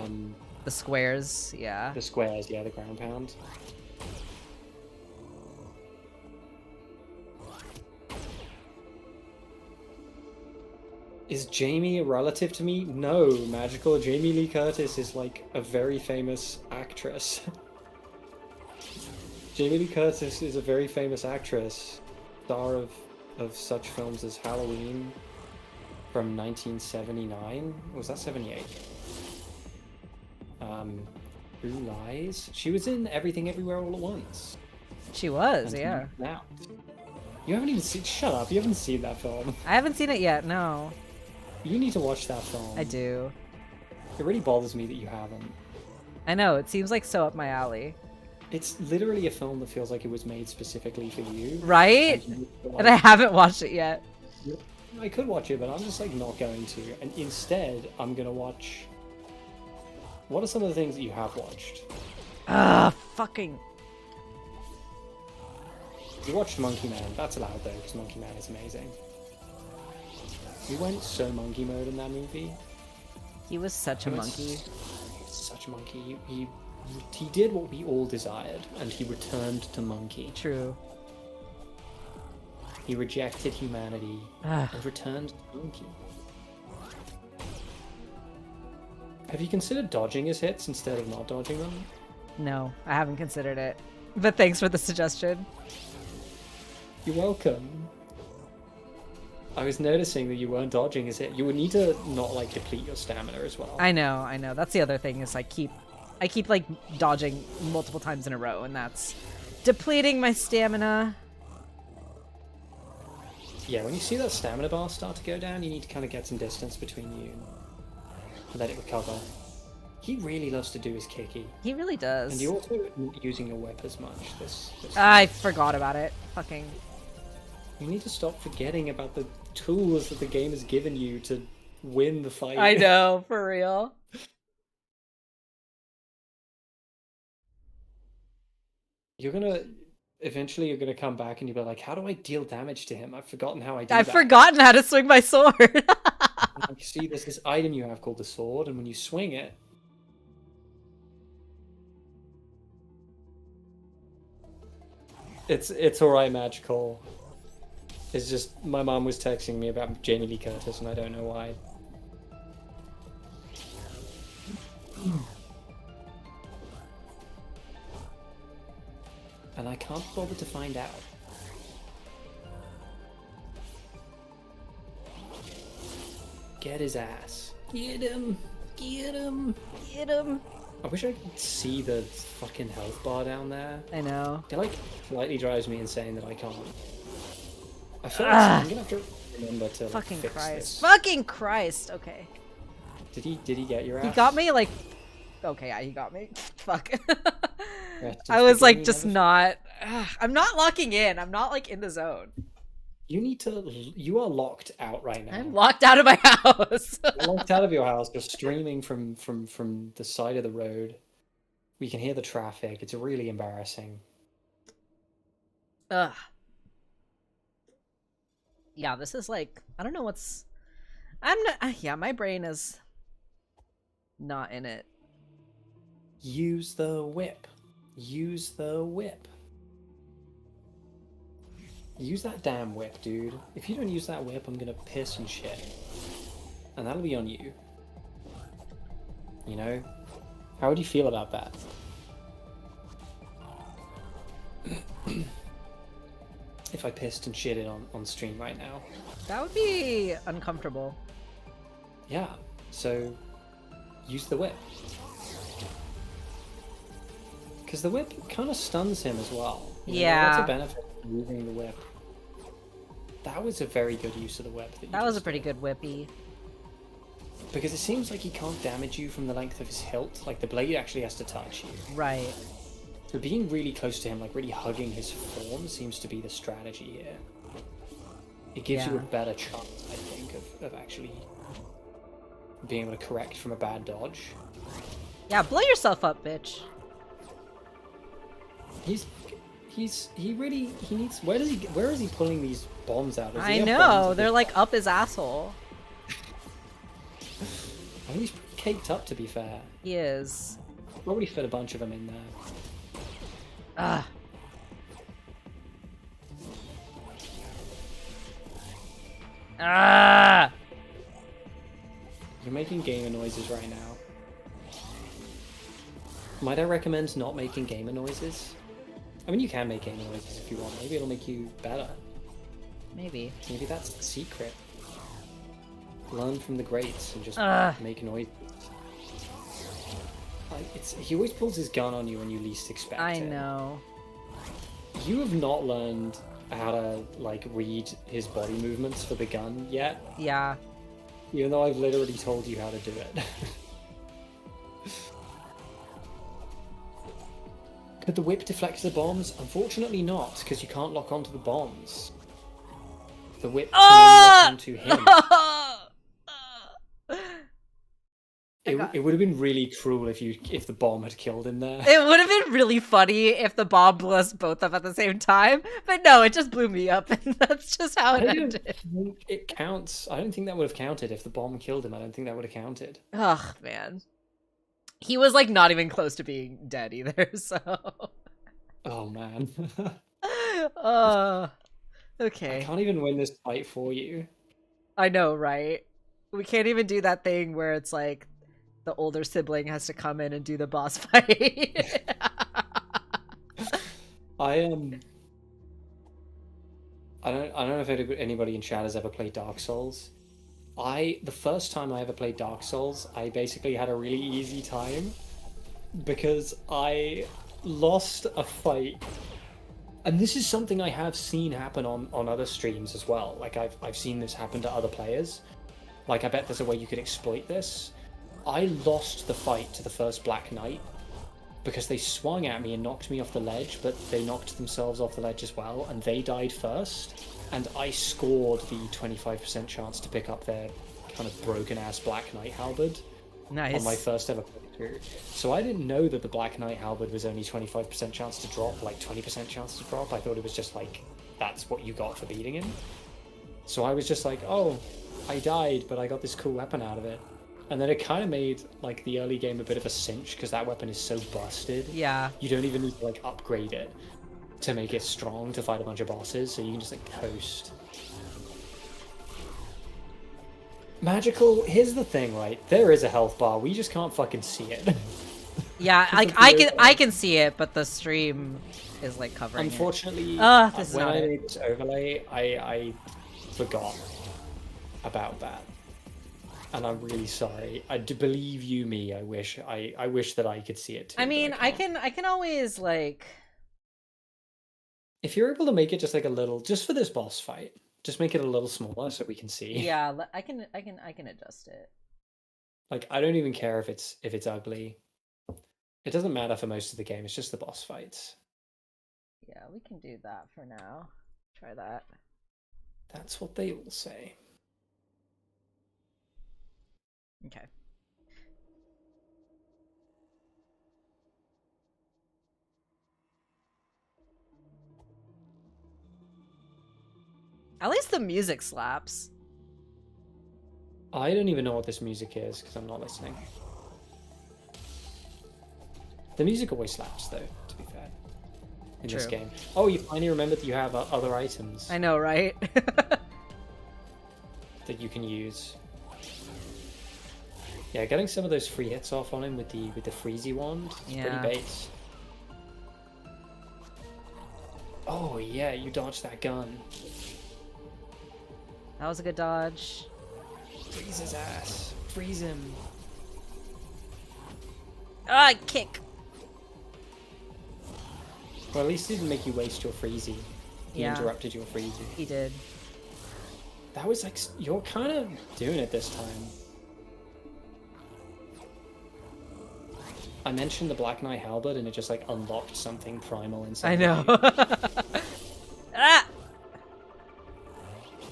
Speaker 1: squares, yeah.
Speaker 2: The squares, yeah, the ground pound. Is Jamie a relative to me? No, Magical. Jamie Lee Curtis is like a very famous actress. Jamie Lee Curtis is a very famous actress, star of such films as Halloween from 1979. Was that 78? Who Lies? She was in Everything Everywhere All at Once.
Speaker 1: She was, yeah.
Speaker 2: Now, you haven't even seen. Shut up! You haven't seen that film.
Speaker 1: I haven't seen it yet. No.
Speaker 2: You need to watch that film.
Speaker 1: I do.
Speaker 2: It really bothers me that you haven't.
Speaker 1: I know. It seems like so up my alley.
Speaker 2: It's literally a film that feels like it was made specifically for you.
Speaker 1: Right? And I haven't watched it yet.
Speaker 2: I could watch it, but I'm just like not going to. And instead, I'm gonna watch. What are some of the things that you have watched?
Speaker 1: Fucking.
Speaker 2: You watched Monkey Man. That's allowed though, because Monkey Man is amazing. We went so monkey mode in that movie.
Speaker 1: He was such a monkey.
Speaker 2: Such a monkey. He did what we all desired, and he returned to monkey.
Speaker 1: True.
Speaker 2: He rejected humanity and returned to monkey. Have you considered dodging his hits instead of not dodging them?
Speaker 1: No, I haven't considered it. But thanks for the suggestion.
Speaker 2: You're welcome. I was noticing that you weren't dodging his hit. You would need to not like deplete your stamina as well.
Speaker 1: I know. That's the other thing is I keep like dodging multiple times in a row, and that's depleting my stamina.
Speaker 2: Yeah, when you see that stamina bar start to go down, you need to kind of get some distance between you and let it recover. He really loves to do his kicky.
Speaker 1: He really does.
Speaker 2: And you're also not using your whip as much. This
Speaker 1: I forgot about it. Fucking.
Speaker 2: You need to stop forgetting about the tools that the game has given you to win the fight.
Speaker 1: I know, for real.
Speaker 2: Eventually you're gonna come back and you'll be like, how do I deal damage to him? I've forgotten how I do that.
Speaker 1: I've forgotten how to swing my sword.
Speaker 2: Like, see, there's this item you have called the sword, and when you swing it, it's alright, Magical. It's just my mom was texting me about Jamie Lee Curtis, and I don't know why. And I can't bother to find out. Get his ass. Get him. Get him.
Speaker 1: Get him.
Speaker 2: I wish I could see the fucking health bar down there.
Speaker 1: I know.
Speaker 2: It like slightly drives me insane that I can't. I feel like I'm gonna have to remember to
Speaker 1: Fucking
Speaker 2: fix
Speaker 1: Christ.
Speaker 2: this.
Speaker 1: Fucking Christ. Okay.
Speaker 2: Did he get your ass?
Speaker 1: He got me like. Okay, yeah, he got me. Fuck.
Speaker 2: Yeah,
Speaker 1: I was like just not. I'm not locking in. I'm not like in the zone.
Speaker 2: You need to. You are locked out right now.
Speaker 1: I'm locked out of my house.
Speaker 2: You're locked out of your house. You're streaming from the side of the road. We can hear the traffic. It's really embarrassing.
Speaker 1: Ugh. Yeah, this is like I don't know what's. I'm not. Yeah, my brain is not in it.
Speaker 2: Use the whip. Use the whip. Use that damn whip, dude. If you don't use that whip, I'm gonna piss and shit. And that'll be on you. You know? How would you feel about that? If I pissed and shitted on stream right now.
Speaker 1: That would be uncomfortable.
Speaker 2: Yeah, so use the whip. Because the whip kind of stuns him as well. You know,
Speaker 1: Yeah.
Speaker 2: that's a benefit of using the whip. That was a very good use of the whip.
Speaker 1: That was a pretty good whippy.
Speaker 2: Because it seems like he can't damage you from the length of his hilt. Like, the blade actually has to touch you.
Speaker 1: Right.
Speaker 2: So being really close to him, like really hugging his form, seems to be the strategy here. It gives you a better chance, I think, of actually being able to correct from a bad dodge.
Speaker 1: Yeah, blow yourself up, bitch.
Speaker 2: He needs. Where is he pulling these bombs out?
Speaker 1: I know, they're like up his asshole.
Speaker 2: I think he's pretty caked up, to be fair.
Speaker 1: He is.
Speaker 2: Probably fit a bunch of them in there.
Speaker 1: Ah. Ah.
Speaker 2: You're making gamer noises right now. Might I recommend not making gamer noises? I mean, you can make gamer noises if you want. Maybe it'll make you better.
Speaker 1: Maybe.
Speaker 2: Maybe that's the secret. Learn from the greats and just make noises. He always pulls his gun on you when you least expect it.
Speaker 1: I know.
Speaker 2: You have not learned how to, like, read his body movements for the gun yet.
Speaker 1: Yeah.
Speaker 2: Even though I've literally told you how to do it. Could the whip deflect the bombs? Unfortunately not, because you can't lock onto the bombs. The whip can lock onto him. It would have been really cruel if the bomb had killed him there.
Speaker 1: It would have been really funny if the bomb blew us both up at the same time, but no, it just blew me up, and that's just how it ended.
Speaker 2: It counts. I don't think that would have counted if the bomb killed him. I don't think that would have counted.
Speaker 1: Ugh, man. He was, like, not even close to being dead either, so...
Speaker 2: Oh, man.
Speaker 1: Okay.
Speaker 2: I can't even win this fight for you.
Speaker 1: I know, right? We can't even do that thing where it's like the older sibling has to come in and do the boss fight.
Speaker 2: I don't know if anybody in chat has ever played Dark Souls. The first time I ever played Dark Souls, I basically had a really easy time because I lost a fight. And this is something I have seen happen on other streams as well. Like, I've seen this happen to other players. Like, I bet there's a way you could exploit this. I lost the fight to the first Black Knight because they swung at me and knocked me off the ledge, but they knocked themselves off the ledge as well, and they died first. And I scored the 25% chance to pick up their kind of broken-ass Black Knight halberd.
Speaker 1: Nice.
Speaker 2: On my first ever playthrough. So I didn't know that the Black Knight halberd was only 25% chance to drop, like 20% chance to drop. I thought it was just like, that's what you got for beating him. So I was just like, oh, I died, but I got this cool weapon out of it. And then it kind of made, like, the early game a bit of a cinch, because that weapon is so busted.
Speaker 1: Yeah. You
Speaker 2: don't even need to, like, upgrade it to make it strong to fight a bunch of bosses, so you can just, like, coast. Magical, here's the thing, right? There is a health bar, we just can't fucking see it.
Speaker 1: Yeah, like, I can see it, but the stream is, like, covering
Speaker 2: Unfortunately,
Speaker 1: it. This
Speaker 2: when I made this overlay, I forgot about that. And I'm really sorry. I do believe you me. I wish that I could see it too.
Speaker 1: I mean, I can always, like,
Speaker 2: if you're able to make it just like a little, just for this boss fight, just make it a little smaller so we can see.
Speaker 1: Yeah, I can adjust it.
Speaker 2: Like, I don't even care if it's ugly. It doesn't matter for most of the game. It's just the boss fights.
Speaker 1: Yeah, we can do that for now. Try that.
Speaker 2: That's what they all say.
Speaker 1: Okay. At least the music slaps.
Speaker 2: I don't even know what this music is because I'm not listening. The music always slaps, though, to be fair. In this game. Oh, you finally remembered that you have other items.
Speaker 1: I know, right?
Speaker 2: That you can use. Yeah, getting some of those free hits off on him with the freezy wand is pretty base. Oh yeah, you dodged that gun.
Speaker 1: That was a good dodge.
Speaker 2: Freeze his ass. Freeze him.
Speaker 1: Ah, kick.
Speaker 2: Well, at least he didn't make you waste your freezy. He interrupted your freezy.
Speaker 1: He did.
Speaker 2: That was like, you're kind of doing it this time. I mentioned the Black Knight halberd and it just like unlocked something primal inside.
Speaker 1: I know.
Speaker 2: Ah!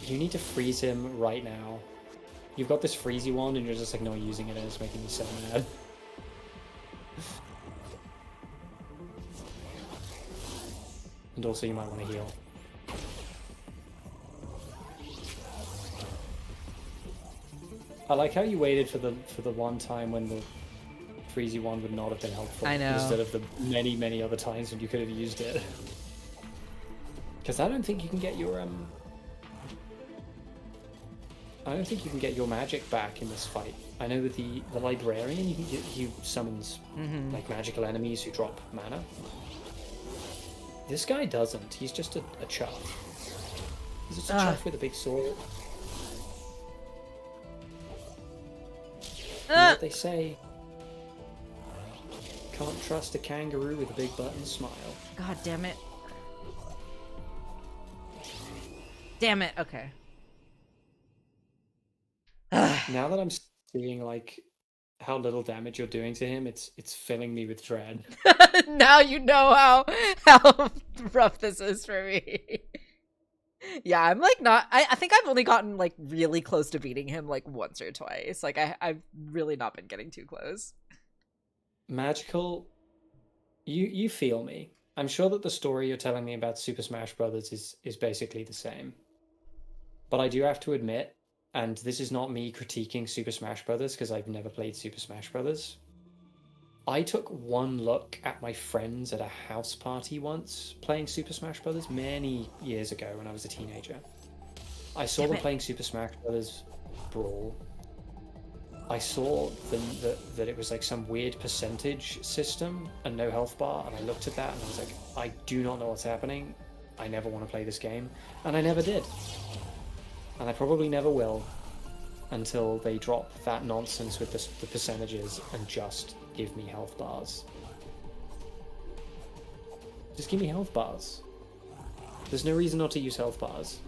Speaker 2: You need to freeze him right now. You've got this freezy wand and you're just like not using it and it's making me so mad. And also you might want to heal. I like how you waited for the one time when the freezy wand would not have been helpful.
Speaker 1: I know.
Speaker 2: Instead of the many other times when you could have used it. Because I don't think you can get your magic back in this fight. I know with the librarian, he summons like magical enemies who drop mana. This guy doesn't. He's just a chuff. He's just a chuff with a big sword. You know what they say? Can't trust a kangaroo with a big button smile.
Speaker 1: God damn it. Damn it. Okay.
Speaker 2: Now that I'm seeing like how little damage you're doing to him, it's filling me with dread.
Speaker 1: Now you know how rough this is for me. Yeah, I'm like not. I think I've only gotten like really close to beating him like once or twice. Like I've really not been getting too close.
Speaker 2: Magical, you feel me. I'm sure that the story you're telling me about Super Smash Brothers is basically the same. But I do have to admit, and this is not me critiquing Super Smash Brothers because I've never played Super Smash Brothers. I took one look at my friends at a house party once playing Super Smash Brothers many years ago when I was a teenager. I saw them playing Super Smash Brothers Brawl. I saw that it was like some weird percentage system and no health bar, and I looked at that and I was like, I do not know what's happening. I never want to play this game, and I never did. And I probably never will until they drop that nonsense with the percentages and just give me health bars. Just give me health bars. There's no reason not to use health bars.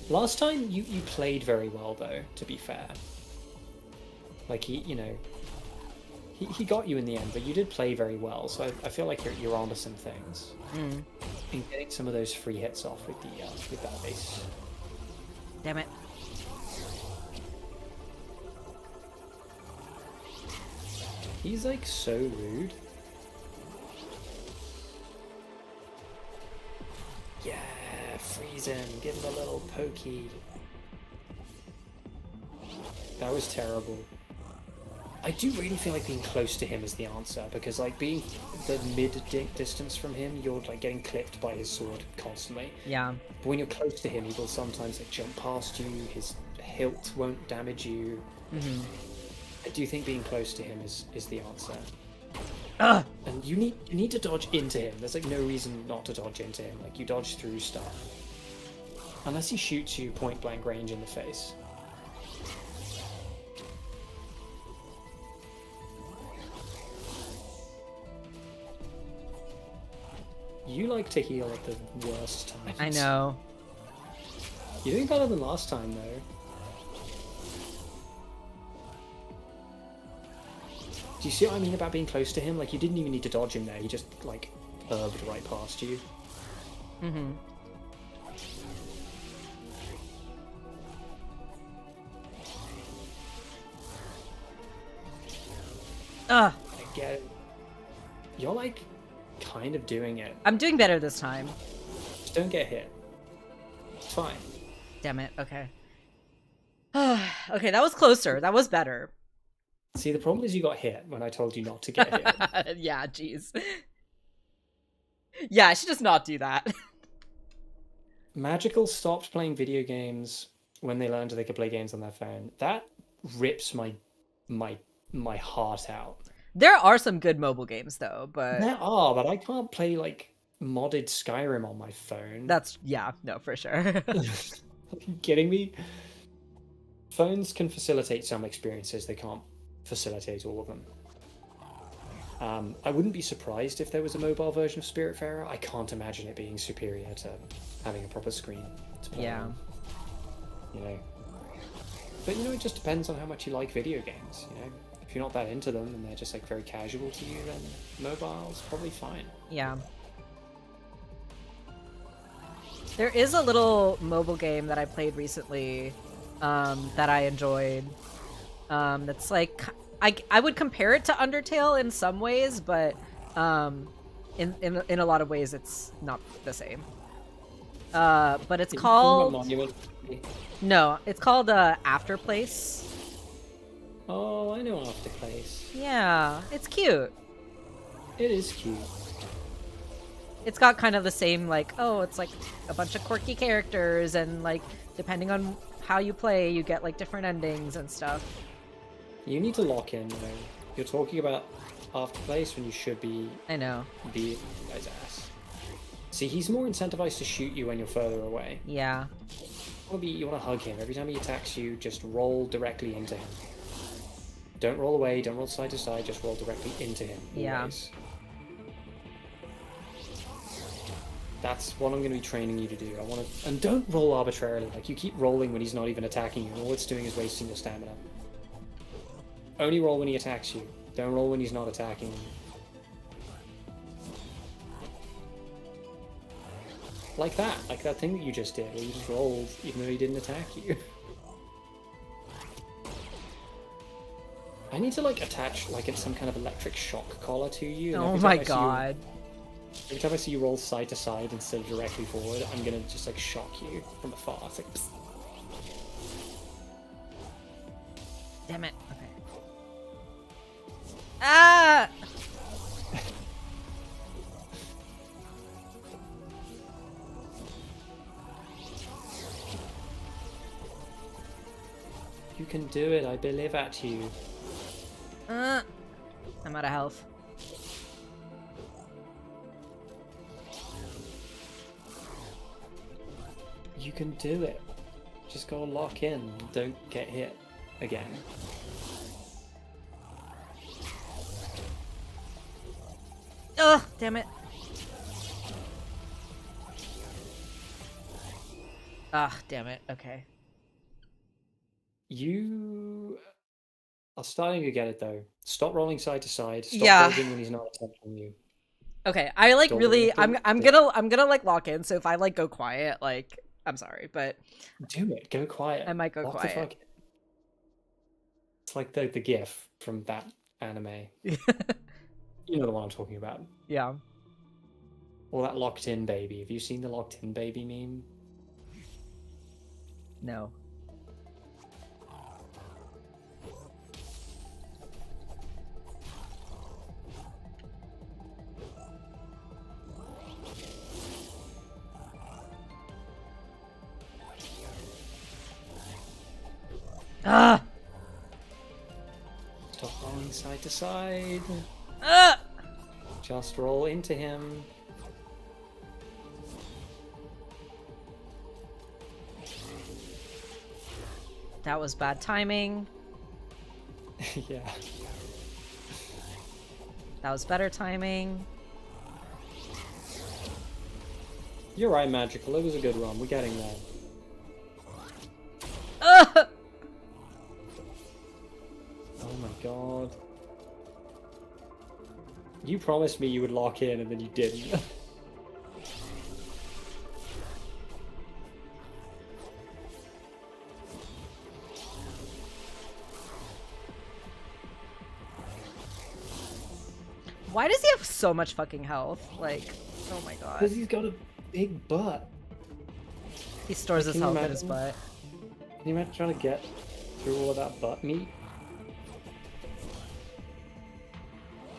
Speaker 2: Last time you played very well though, to be fair. Like he got you in the end, but you did play very well, so I feel like you're onto some things. And getting some of those free hits off with that base.
Speaker 1: Damn it.
Speaker 2: He's like so rude. Yeah, freeze him, give him a little pokey. That was terrible. I do really feel like being close to him is the answer, because like being the mid distance from him, you're like getting clipped by his sword constantly.
Speaker 1: Yeah.
Speaker 2: But when you're close to him, he will sometimes like jump past you, his hilt won't damage you. I do think being close to him is the answer. And you need to dodge into him. There's like no reason not to dodge into him. Like you dodge through stuff. Unless he shoots you point blank range in the face. You like to heal at the worst times.
Speaker 1: I know.
Speaker 2: You're doing better than last time though. Do you see what I mean about being close to him? Like, you didn't even need to dodge him there. He just, like, herbed right past you. I get it. You're, like, kind of doing it.
Speaker 1: I'm doing better this time.
Speaker 2: Just don't get hit. It's fine.
Speaker 1: Damn it. Okay. Okay, that was closer. That was better.
Speaker 2: See, the problem is you got hit when I told you not to get hit.
Speaker 1: Yeah, jeez. Yeah, I should just not do that.
Speaker 2: Magical stopped playing video games when they learned they could play games on their phone. That rips my heart out.
Speaker 1: There are some good mobile games though, but
Speaker 2: There are, but I can't play like modded Skyrim on my phone.
Speaker 1: yeah, no, for sure.
Speaker 2: Are you kidding me? Phones can facilitate some experiences, they can't facilitate all of them. I wouldn't be surprised if there was a mobile version of Spiritfarer. I can't imagine it being superior to having a proper screen to play on. You know. But you know, it just depends on how much you like video games, you know. If you're not that into them and they're just like very casual to you, then mobile's probably fine.
Speaker 1: Yeah. There is a little mobile game that I played recently that I enjoyed. That's like, I would compare it to Undertale in some ways, but in a lot of ways it's not the same. But it's called... No, it's called Afterplace.
Speaker 2: Oh, I know Afterplace.
Speaker 1: Yeah, it's cute.
Speaker 2: It is cute.
Speaker 1: It's got kind of the same, like, oh, it's like a bunch of quirky characters, and like, depending on how you play, you get like different endings and stuff.
Speaker 2: You need to lock in, you know. You're talking about afterplace when you should be...
Speaker 1: I know.
Speaker 2: Be guy's ass. See, he's more incentivized to shoot you when you're further away.
Speaker 1: Yeah.
Speaker 2: You want to hug him. Every time he attacks you, just roll directly into him. Don't roll away, don't roll side to side, just roll directly into him. Always. Yeah. That's what I'm going to be training you to do. And don't roll arbitrarily. Like, you keep rolling when he's not even attacking you, and all it's doing is wasting your stamina. Only roll when he attacks you. Don't roll when he's not attacking you. Like that thing that you just did, where you just rolled even though he didn't attack you. I need to like attach like some kind of electric shock collar to you.
Speaker 1: Oh my god.
Speaker 2: Every time I see you roll side to side instead of directly forward, I'm gonna just like shock you from afar. It's like, psst.
Speaker 1: Damn it. Okay. Ah!
Speaker 2: You can do it, I believe at you.
Speaker 1: I'm out of health.
Speaker 2: You can do it. Just go lock in. Don't get hit again.
Speaker 1: Ugh, damn it. Ah, damn it. Okay.
Speaker 2: You are starting to get it though. Stop rolling side to side. Stop dodging when he's not attacking you.
Speaker 1: Okay, I like really. I'm gonna like lock in. So if I like go quiet, like I'm sorry, but
Speaker 2: do it. Go quiet.
Speaker 1: I might go
Speaker 2: lock
Speaker 1: quiet.
Speaker 2: The fuck. It's like the GIF from that anime. You know the one I'm talking about.
Speaker 1: Yeah.
Speaker 2: Or that locked in baby. Have you seen the locked in baby meme?
Speaker 1: No. Ah!
Speaker 2: Stop rolling side to side.
Speaker 1: Ah!
Speaker 2: Just roll into him.
Speaker 1: That was bad timing.
Speaker 2: Yeah.
Speaker 1: That was better timing.
Speaker 2: You're right, Magical. It was a good run. We're getting there. Oh my god. You promised me you would lock in and then you didn't.
Speaker 1: Why does he have so much fucking health? Like, oh my god.
Speaker 2: Because he's got a big butt.
Speaker 1: He stores his health in his butt.
Speaker 2: Can you imagine trying to get through all of that butt meat?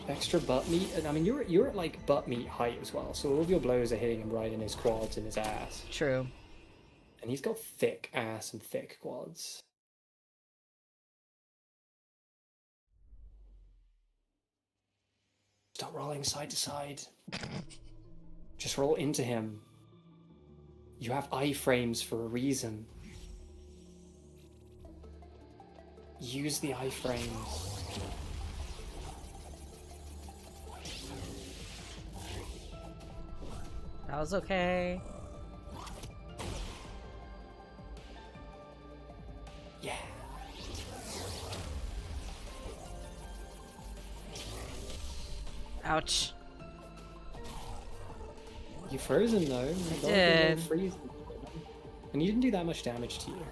Speaker 2: Extra butt meat? And I mean, you're at like butt meat height as well, so all of your blows are hitting him right in his quads and his ass.
Speaker 1: True.
Speaker 2: And he's got thick ass and thick quads. Stop rolling side to side. Just roll into him. You have iframes for a reason. Use the iframes.
Speaker 1: That was okay.
Speaker 2: Yeah.
Speaker 1: Ouch.
Speaker 2: You frozen though.
Speaker 1: I did.
Speaker 2: And you didn't do that much damage to you.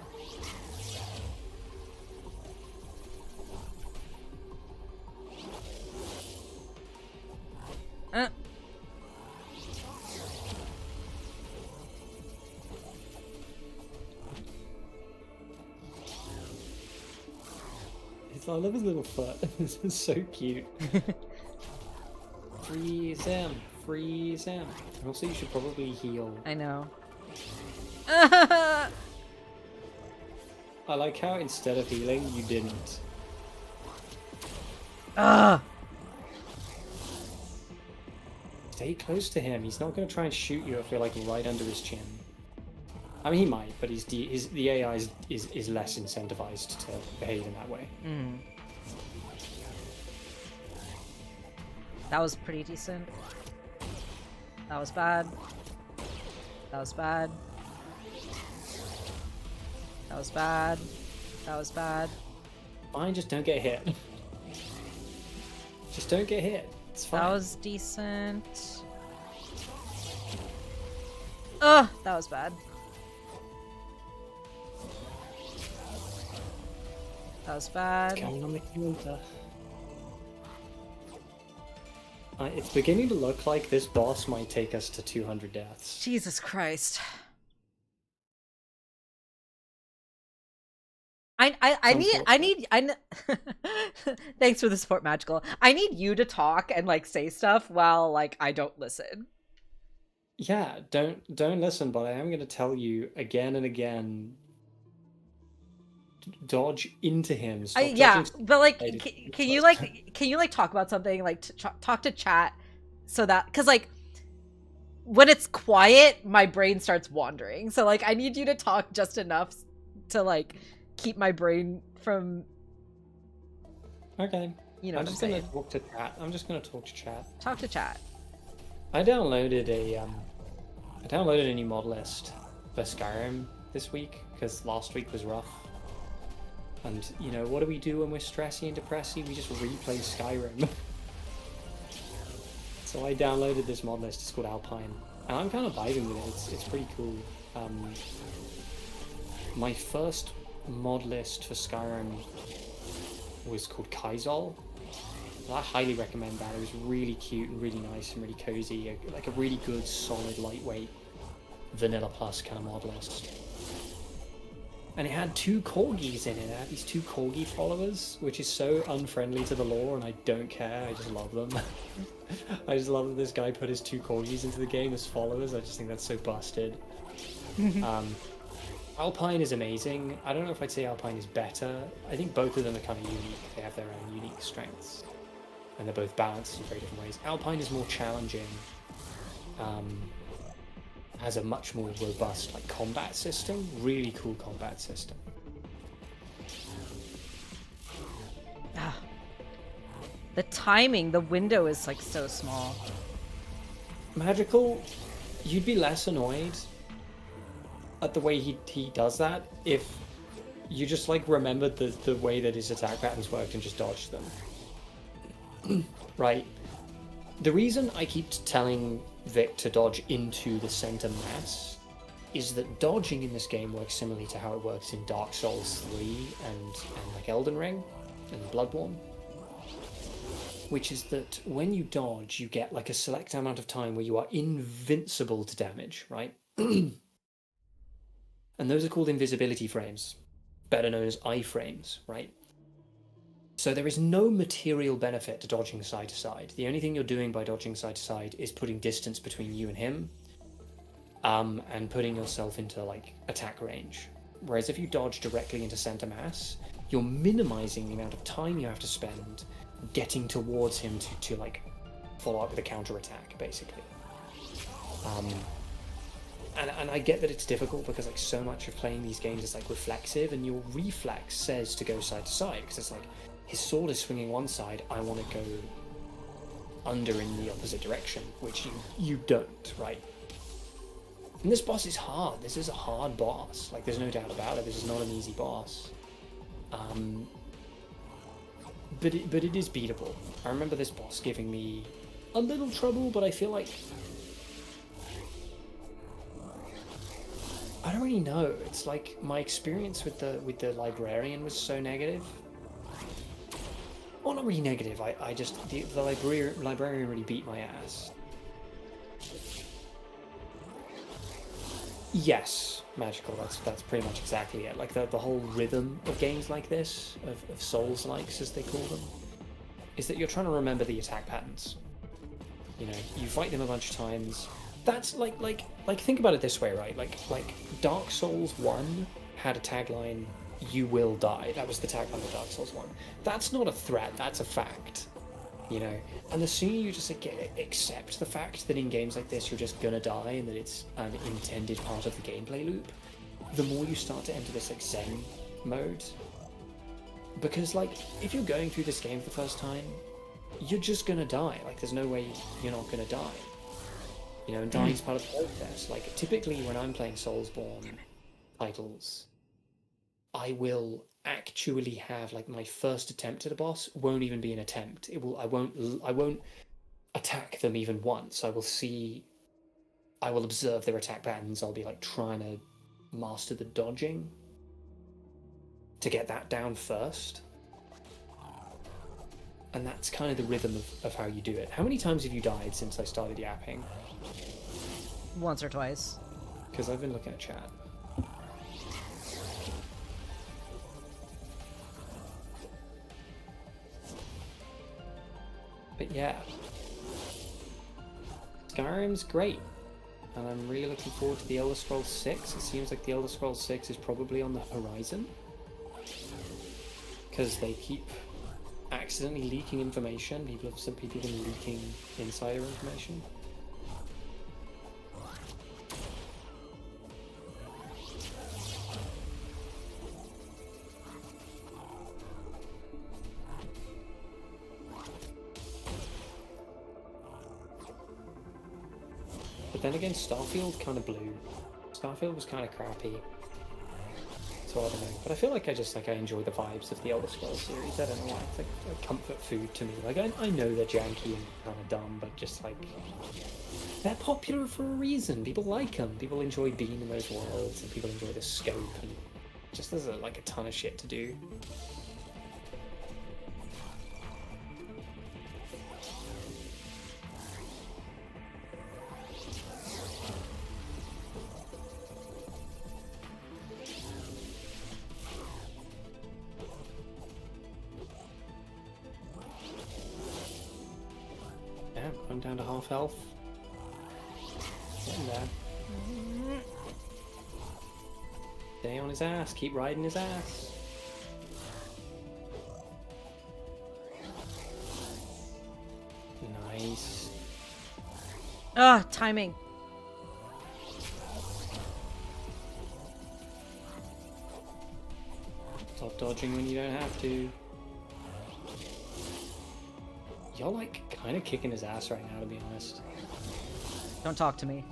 Speaker 2: I love his little foot. This is so cute. Freeze him. Freeze him. And also, you should probably heal.
Speaker 1: I know.
Speaker 2: I like how instead of healing, you didn't.
Speaker 1: Ugh!
Speaker 2: Stay close to him. He's not going to try and shoot you if you're like right under his chin. I mean, he might, but the AI is less incentivized to behave in that way.
Speaker 1: Mm. That was pretty decent. That was bad. That was bad. That was bad. That was bad.
Speaker 2: Fine, just don't get hit. Just don't get hit. It's fine.
Speaker 1: That was decent. Ugh, that was bad. That was bad.
Speaker 2: Going on the counter. It's beginning to look like this boss might take us to 200 deaths.
Speaker 1: Jesus Christ. I need thanks for the support, Magical. I need you to talk and like say stuff while like I don't listen.
Speaker 2: Yeah, don't listen, but I am going to tell you again and again. Dodge into him.
Speaker 1: Yeah, but like, can you like talk about something, like talk to chat, so that, because like when it's quiet, my brain starts wandering. So like, I need you to talk just enough to like keep my brain from.
Speaker 2: Okay.
Speaker 1: You know,
Speaker 2: I'm just gonna talk to chat. I'm just gonna talk to chat.
Speaker 1: Talk to chat.
Speaker 2: I downloaded a new mod list for Skyrim this week because last week was rough. And, you know, what do we do when we're stressy and depressy? We just replay Skyrim. So I downloaded this mod list. It's called Alpine. And I'm kind of vibing with it. It's pretty cool. My first mod list for Skyrim was called Kaizal. I highly recommend that. It was really cute and really nice and really cozy. Like a really good, solid, lightweight, vanilla plus kind of mod list. And it had 2 corgis in it. It had these 2 corgi followers, which is so unfriendly to the lore, and I don't care. I just love them. I just love that this guy put his 2 corgis into the game as followers. I just think that's so busted. Alpine is amazing. I don't know if I'd say Alpine is better. I think both of them are kind of unique. They have their own unique strengths. And they're both balanced in very different ways. Alpine is more challenging. Has a much more robust like combat system, really cool combat system.
Speaker 1: The timing, the window is like so small.
Speaker 2: Magical, you'd be less annoyed at the way he does that if you just like remembered the way that his attack patterns worked and just dodged them. Right. The reason I keep telling Vic to dodge into the center mass is that dodging in this game works similarly to how it works in Dark Souls 3 and like Elden Ring and Bloodborne, which is that when you dodge, you get like a select amount of time where you are invincible to damage, right? And those are called invisibility frames, better known as iframes, right? So there is no material benefit to dodging side to side. The only thing you're doing by dodging side to side is putting distance between you and him, and putting yourself into like attack range. Whereas if you dodge directly into center mass, you're minimizing the amount of time you have to spend getting towards him to like follow up with a counter attack, basically. And I get that it's difficult because like so much of playing these games is like reflexive, and your reflex says to go side to side because it's like his sword is swinging one side, I want to go under in the opposite direction, which you don't, right? And this boss is hard. This is a hard boss. Like, there's no doubt about it. This is not an easy boss. But it is beatable. I remember this boss giving me a little trouble, but I feel like I don't really know. It's like my experience with the librarian was so negative. Well, not really negative. I just the librarian really beat my ass. Yes, magical. That's pretty much exactly it. Like the whole rhythm of games like this, of Souls-likes as they call them, is that you're trying to remember the attack patterns. You know, you fight them a bunch of times. That's like think about it this way, right? Like Dark Souls 1 had a tagline you will die. That was the tagline of Dark Souls 1. That's not a threat, that's a fact. You know? And the sooner you just accept the fact that in games like this you're just gonna die and that it's an intended part of the gameplay loop, the more you start to enter this like Zen mode. Because like, if you're going through this game for the first time, you're just gonna die. Like, there's no way you're not gonna die. You know, and dying's part of the process. Like, typically when I'm playing Soulsborne titles, I will actually have like my first attempt at a boss won't even be an attempt. I won't attack them even once. I will observe their attack patterns. I'll be like trying to master the dodging to get that down first. And that's kind of the rhythm of how you do it. How many times have you died since I started yapping?
Speaker 1: Once or twice.
Speaker 2: Because I've been looking at chat. But yeah, Skyrim's great, and I'm really looking forward to the Elder Scrolls 6. It seems like the Elder Scrolls 6 is probably on the horizon, because they keep accidentally leaking information. Some people have been leaking insider information. But then again, Starfield kind of blew. Starfield was kind of crappy. So I don't know. But I feel like I enjoy the vibes of the Elder Scrolls series. I don't know why. It's like a comfort food to me. Like, I know they're janky and kind of dumb, but just like, they're popular for a reason. People like them. People enjoy being in those worlds, and people enjoy the scope, and just there's like a ton of shit to do. I'm down to half health. Getting there. Stay on his ass. Keep riding his ass. Nice.
Speaker 1: Ah, timing.
Speaker 2: Stop dodging when you don't have to. Y'all like kind of kicking his ass right now, to be honest.
Speaker 1: Don't talk to me.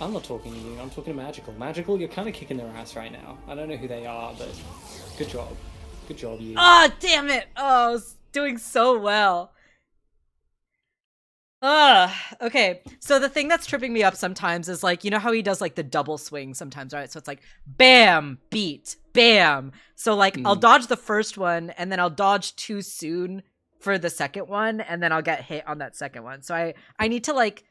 Speaker 2: I'm not talking to you, I'm talking to Magical. Magical, you're kind of kicking their ass right now. I don't know who they are, but good job. Good job, you.
Speaker 1: Ah, damn it! Oh, I was doing so well. Okay. So the thing that's tripping me up sometimes is like, you know how he does like the double swing sometimes, right? So it's like, bam, beat, bam. So like, I'll dodge the first one, and then I'll dodge too soon for the second one, and then I'll get hit on that second one. So I need to like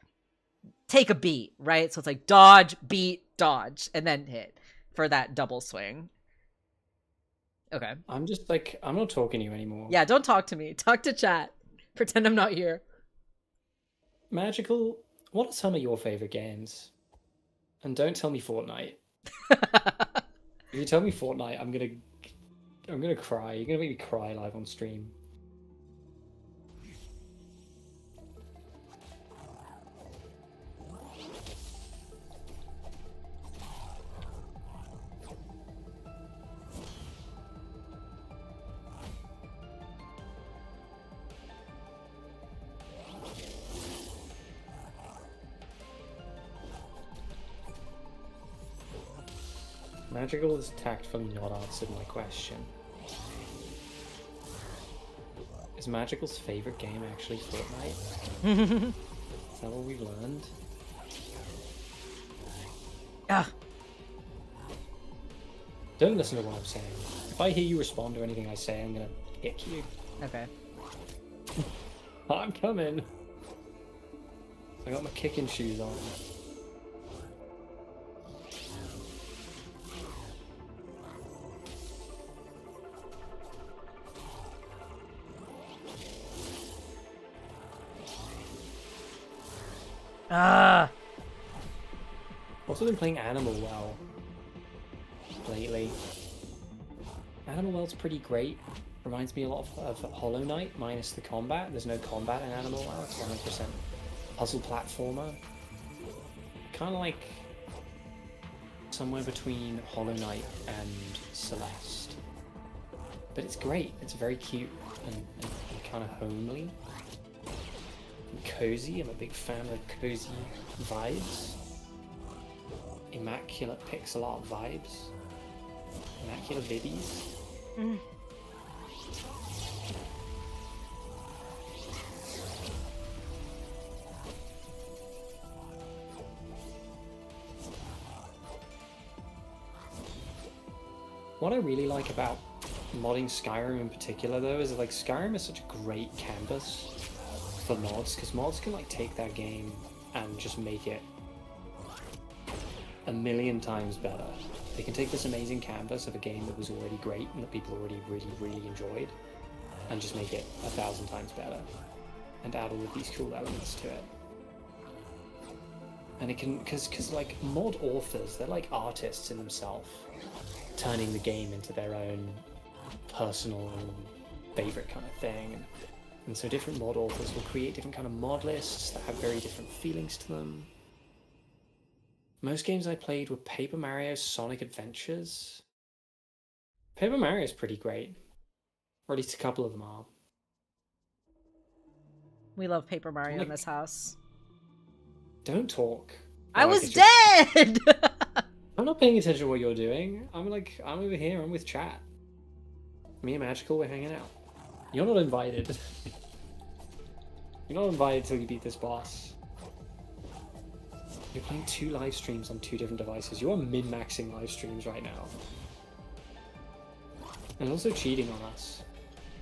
Speaker 1: take a beat, right? So it's like dodge, beat, dodge, and then hit for that double swing. Okay.
Speaker 2: I'm just like, I'm not talking to you anymore.
Speaker 1: Yeah, don't talk to me. Talk to chat. Pretend I'm not here.
Speaker 2: Magical, what are some of your favorite games? And don't tell me Fortnite. If you tell me Fortnite, I'm gonna cry. You're gonna make me cry live on stream. Magical has tactfully not answered my question. Is Magical's favorite game actually Fortnite? Is that what we've learned?
Speaker 1: Ah.
Speaker 2: Don't listen to what I'm saying. If I hear you respond to anything I say, I'm gonna kick you.
Speaker 1: Okay.
Speaker 2: I'm coming. I got my kicking shoes on.
Speaker 1: Ah.
Speaker 2: Also been playing Animal well lately. Animal World's pretty great. Reminds me a lot of Hollow Knight, minus the combat. There's no combat in Animal World. It's 100% puzzle platformer. Kind of like somewhere between Hollow Knight and Celeste. But it's great. It's very cute and kind of homely. And cozy. I'm a big fan of cozy vibes. Immaculate pixel art vibes. Immaculate bibbies. What I really like about modding Skyrim in particular, though, is that, like, Skyrim is such a great canvas for mods, because mods can, like, take that game and just make it a million times better. They can take this amazing canvas of a game that was already great and that people already really enjoyed, and just make it 1,000 times better, and add all of these cool elements to it. And it can, because like mod authors, they're like artists in themselves, turning the game into their own personal favorite kind of thing. And so different mod authors will create different kind of mod lists that have very different feelings to them. Most games I played were Paper Mario, Sonic Adventures. Paper Mario is pretty great, or at least a couple of them are.
Speaker 1: We love Paper Mario in this house.
Speaker 2: Don't talk.
Speaker 1: I was dead!
Speaker 2: I'm not paying attention to what you're doing. I'm over here, I'm with chat. Me and Magical, we're hanging out. You're not invited. You're not invited till you beat this boss. You're playing 2 live streams on 2 different devices. You are min-maxing live streams right now. And also cheating on us.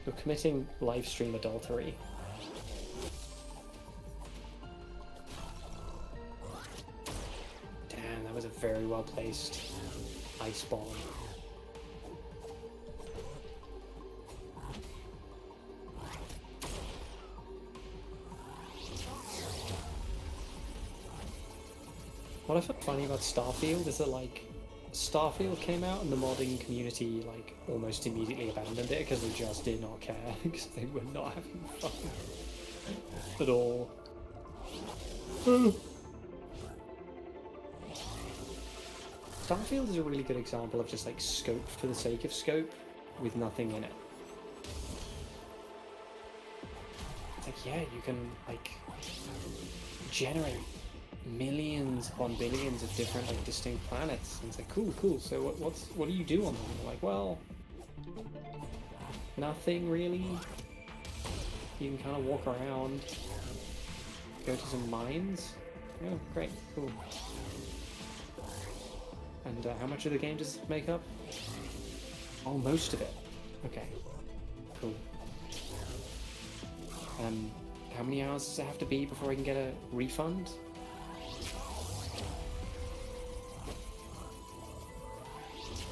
Speaker 2: You're committing live stream adultery. Damn, that was a very well placed ice bomb. What I found funny about Starfield is that, like, Starfield came out and the modding community, like, almost immediately abandoned it because they just did not care, because they were not having fun at all. Starfield is a really good example of just, like, scope for the sake of scope with nothing in it. It's like, yeah, you can, like, generate millions upon billions of different, like, distinct planets, and it's like, cool, so what do you do on them? And you're like, well, nothing really. You can kind of walk around, go to some mines. Oh, great, cool. And how much of the game does it make up? Oh, most of it. Okay, cool. How many hours does it have to be before I can get a refund?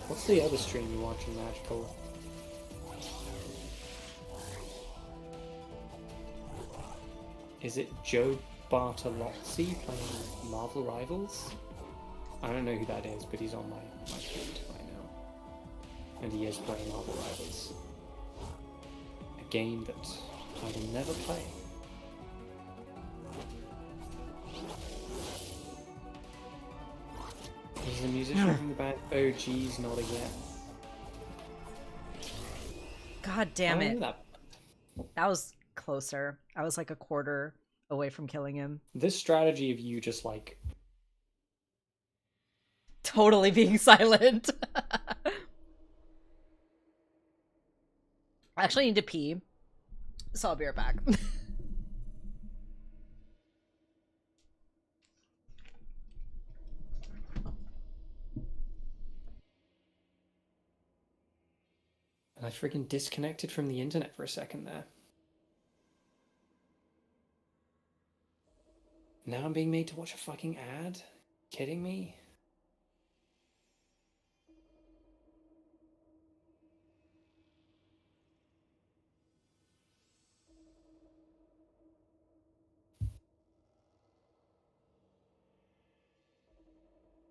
Speaker 2: What's the other stream you're watching, Magical? Is it Joe Bartolozzi playing Marvel Rivals? I don't know who that is, but he's on my feed right now. And he is playing Marvel Rivals. A game that I will never play. He's a musician from the band OG's nodding yet.
Speaker 1: God damn it. That was closer. I was like a quarter away from killing him.
Speaker 2: This strategy of you just, like,
Speaker 1: totally being silent. I actually need to pee, so I'll be right back.
Speaker 2: I freaking disconnected from the internet for a second there. Now I'm being made to watch a fucking ad? Kidding me?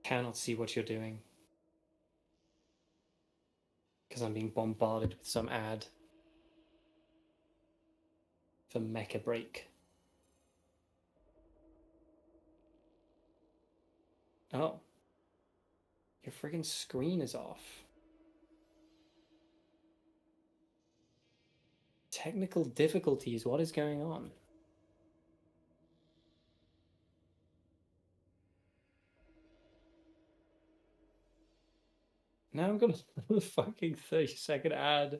Speaker 2: Cannot see what you're doing. because I'm being bombarded with some ad for Mecha Break. Oh. Your friggin' screen is off. Technical difficulties, what is going on? Now I'm gonna the fucking 30-second ad.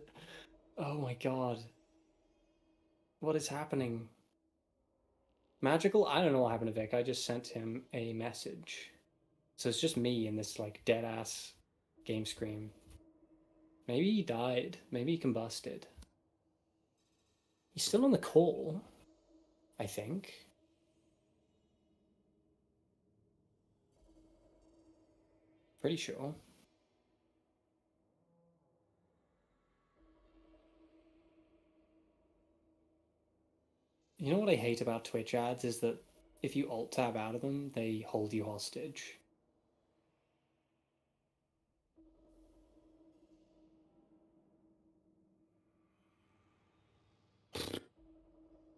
Speaker 2: Oh my god. What is happening? Magical? I don't know what happened to Vic. I just sent him a message. So it's just me in this like dead ass game screen. Maybe he died. Maybe he combusted. He's still on the call, I think. Pretty sure. You know what I hate about Twitch ads is that if you alt tab out of them, they hold you hostage.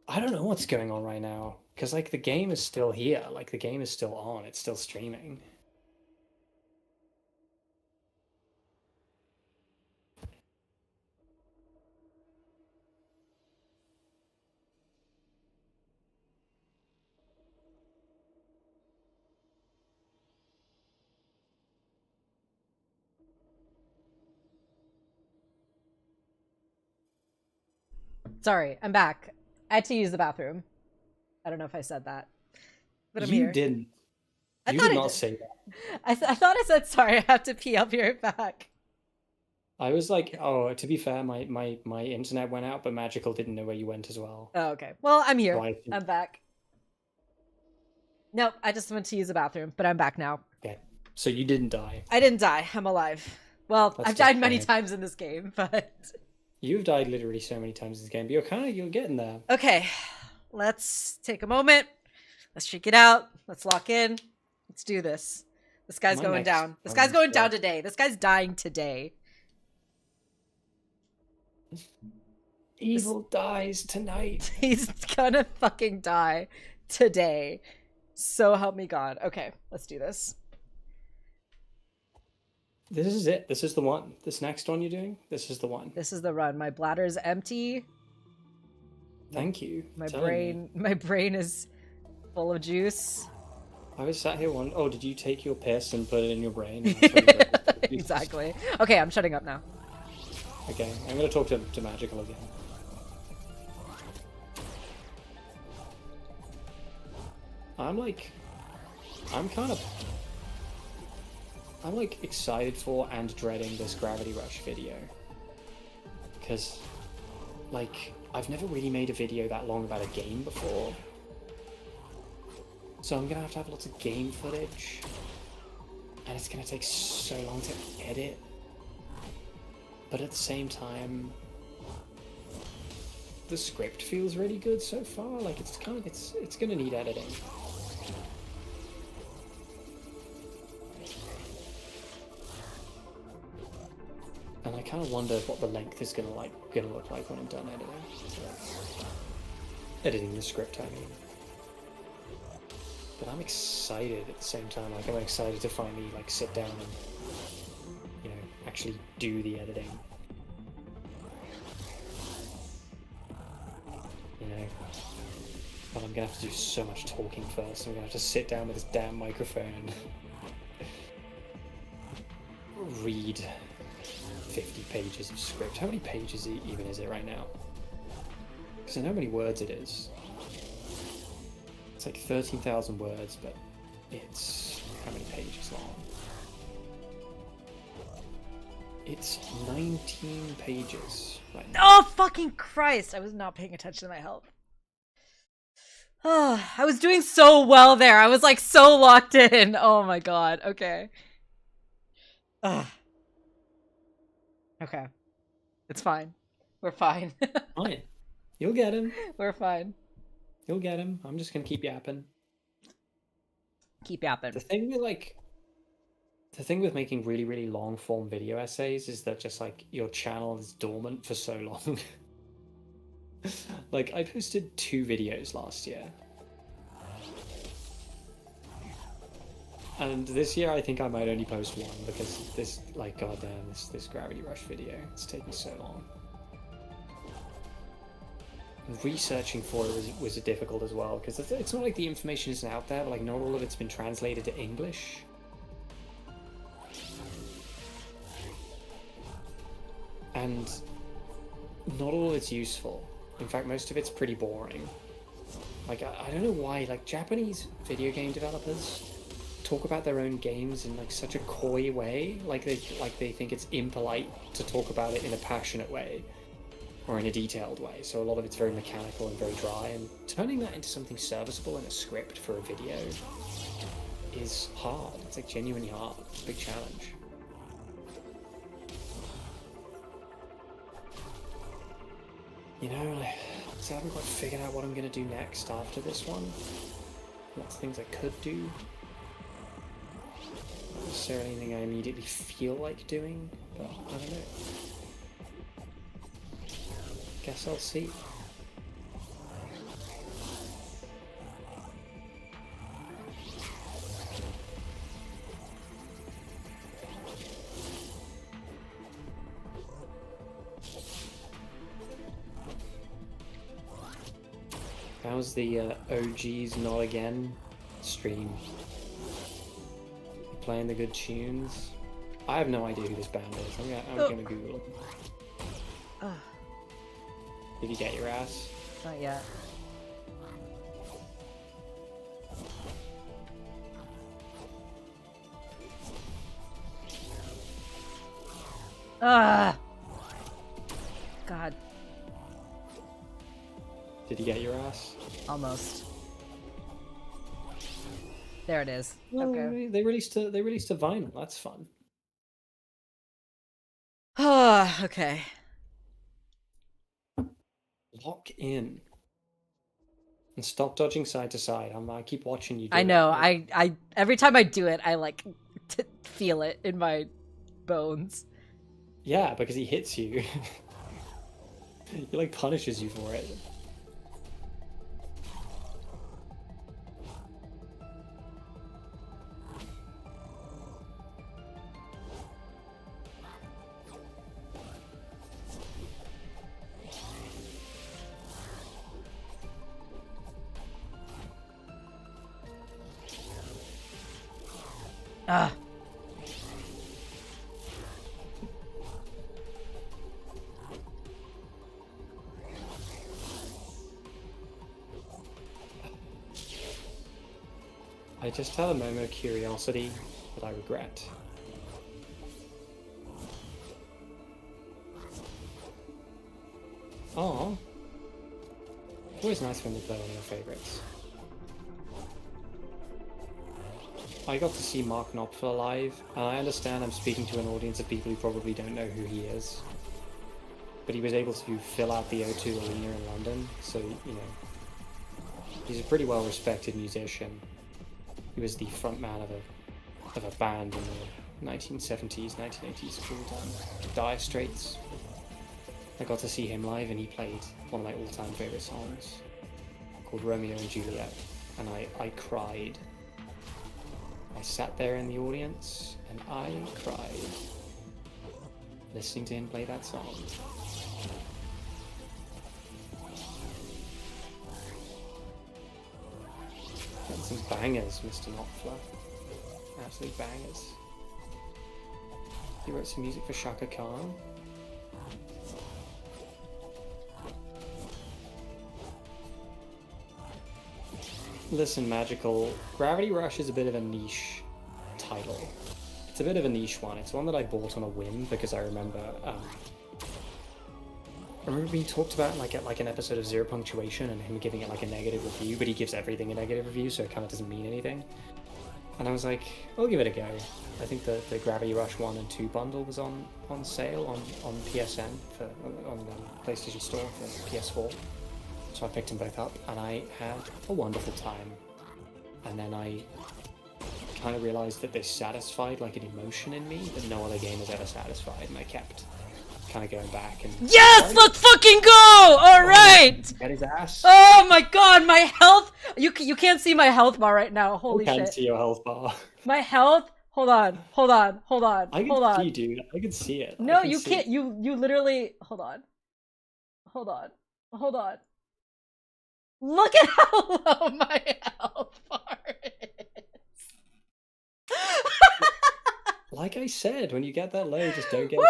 Speaker 2: I don't know what's going on right now, because like the game is still here, like the game is still on, it's still streaming.
Speaker 1: Sorry, I'm back. I had to use the bathroom. I don't know if I said that, but I'm
Speaker 2: You
Speaker 1: here.
Speaker 2: didn't.
Speaker 1: I
Speaker 2: You
Speaker 1: thought
Speaker 2: did
Speaker 1: I
Speaker 2: not
Speaker 1: did.
Speaker 2: say that.
Speaker 1: I thought I said sorry. I have to pee. I'll be right back.
Speaker 2: I was like, oh, to be fair, my internet went out, but Magical didn't know where you went as well.
Speaker 1: Oh, okay. Well, I'm here.
Speaker 2: So
Speaker 1: I'm back. Nope, I just went to use the bathroom, but I'm back now.
Speaker 2: Okay. So you didn't die.
Speaker 1: I didn't die. I'm alive. Well,
Speaker 2: That's
Speaker 1: I've died many
Speaker 2: disappointing.
Speaker 1: times in this game, but
Speaker 2: You've died literally so many times in this game, but you're getting there.
Speaker 1: okay. Let's take a moment. Let's shake it out. Let's lock in. Let's do this. This guy's
Speaker 2: My
Speaker 1: going
Speaker 2: neck's
Speaker 1: down. This
Speaker 2: going
Speaker 1: guy's going
Speaker 2: to
Speaker 1: down
Speaker 2: work.
Speaker 1: today. This guy's dying today.
Speaker 2: Evil dies tonight.
Speaker 1: He's gonna fucking die today. So help me God. Okay, let's do this.
Speaker 2: This is it. This is the one. This next one you're doing, this is the one.
Speaker 1: This is the run. My bladder's empty.
Speaker 2: Thank you.
Speaker 1: My
Speaker 2: telling me.
Speaker 1: brain is full of juice.
Speaker 2: I was sat here wondering, oh, did you take your piss and put it in your brain? And that's what you did?
Speaker 1: Exactly. Okay, I'm shutting up now.
Speaker 2: Okay, I'm going to talk to Magical again. I'm like excited for and dreading this Gravity Rush video. Because, like, I've never really made a video that long about a game before. So I'm gonna have lots of game footage. And it's gonna take so long to edit. But at the same time, the script feels really good so far. Like, it's gonna need editing. And I kind of wonder what the length is gonna look like when I'm done editing the script. I mean, but I'm excited at the same time. Like, I'm excited to finally like sit down and actually do the editing. But I'm gonna have to do so much talking first. I'm gonna have to sit down with this damn microphone and read 50 pages of script. How many pages even is it right now? Because I know how many words it is. It's like 13,000 words, but it's how many pages long? It's 19 pages right now.
Speaker 1: Oh, fucking Christ. I was not paying attention to my health. Oh, I was doing so well there. I was like so locked in. Oh my God. Okay. Ugh. Okay. It's fine. We're fine.
Speaker 2: Fine. You'll get him.
Speaker 1: We're fine.
Speaker 2: You'll get him. I'm just gonna keep yapping.
Speaker 1: Keep yapping.
Speaker 2: The thing The thing with making really, really long form video essays is that just like your channel is dormant for so long. Like I posted 2 videos last year. And this year I think I might only post 1 because this, like, goddamn, this Gravity Rush video, it's taking so long. Researching for it was difficult as well, because it's not like the information isn't out there, but like not all of it's been translated to English. And not all of it's useful. In fact, most of it's pretty boring. Like, I don't know why, like, Japanese video game developers talk about their own games in like such a coy way, like they think it's impolite to talk about it in a passionate way or in a detailed way. So a lot of it's very mechanical and very dry, and turning that into something serviceable in a script for a video is hard. It's like genuinely hard. It's a big challenge. You know, so I haven't quite figured out what I'm going to do next after this one. Lots of things I could do. Not necessarily anything I immediately feel like doing, but I don't know. Guess I'll see. How's the OG's Not Again stream? You playing the good tunes? I have no idea who this band is. I'm gonna Google them. Did you get your ass?
Speaker 1: Not yet. God.
Speaker 2: Did you get your ass?
Speaker 1: Almost. There it is.
Speaker 2: Well,
Speaker 1: okay.
Speaker 2: They released a vinyl. That's fun.
Speaker 1: Okay.
Speaker 2: Lock in. And stop dodging side to side. I keep watching you do
Speaker 1: I know.
Speaker 2: it.
Speaker 1: I every time I do it, I like feel it in my bones.
Speaker 2: Yeah, because he hits you. He like punishes you for it. I just had a moment of curiosity that I regret. Oh, always nice when they play one of your favorites. I got to see Mark Knopfler live, and I understand I'm speaking to an audience of people who probably don't know who he is. But he was able to fill out the O2 Arena in London, so, you know, he's a pretty well-respected musician. He was the frontman of a band in the 1970s, 1980s called Dire Straits. I got to see him live, and he played one of my all-time favorite songs called Romeo and Juliet, and I cried. I sat there in the audience and I cried listening to him play that song. Got some bangers, Mr. Knopfler. Absolute bangers. He wrote some music for Shaka Khan. Listen, Magical, Gravity Rush is a bit of a niche title. It's a bit of a niche one. It's one that I bought on a whim because I remember being talked about like an episode of Zero Punctuation and him giving it like a negative review, but he gives everything a negative review, so it kind of doesn't mean anything. And I was like, I'll give it a go. I think the Gravity Rush 1 and 2 bundle was on sale on PSN on the PlayStation Store for PS4. So I picked them both up, and I had a wonderful time. And then I kind of realized that they satisfied like an emotion in me that no other game has ever satisfied, and I kept kind of going back and
Speaker 1: yes, let's fucking go. All right.
Speaker 2: Get his ass.
Speaker 1: Oh my god, my health. You can't see my health bar right now. Holy shit.
Speaker 2: I can't see your health bar.
Speaker 1: My health. Hold on.
Speaker 2: I can see, dude. I can see it.
Speaker 1: No, you can't. You literally. Hold on. Look at how low my health bar is.
Speaker 2: Like I said, when you get that low, just don't get
Speaker 1: Woo!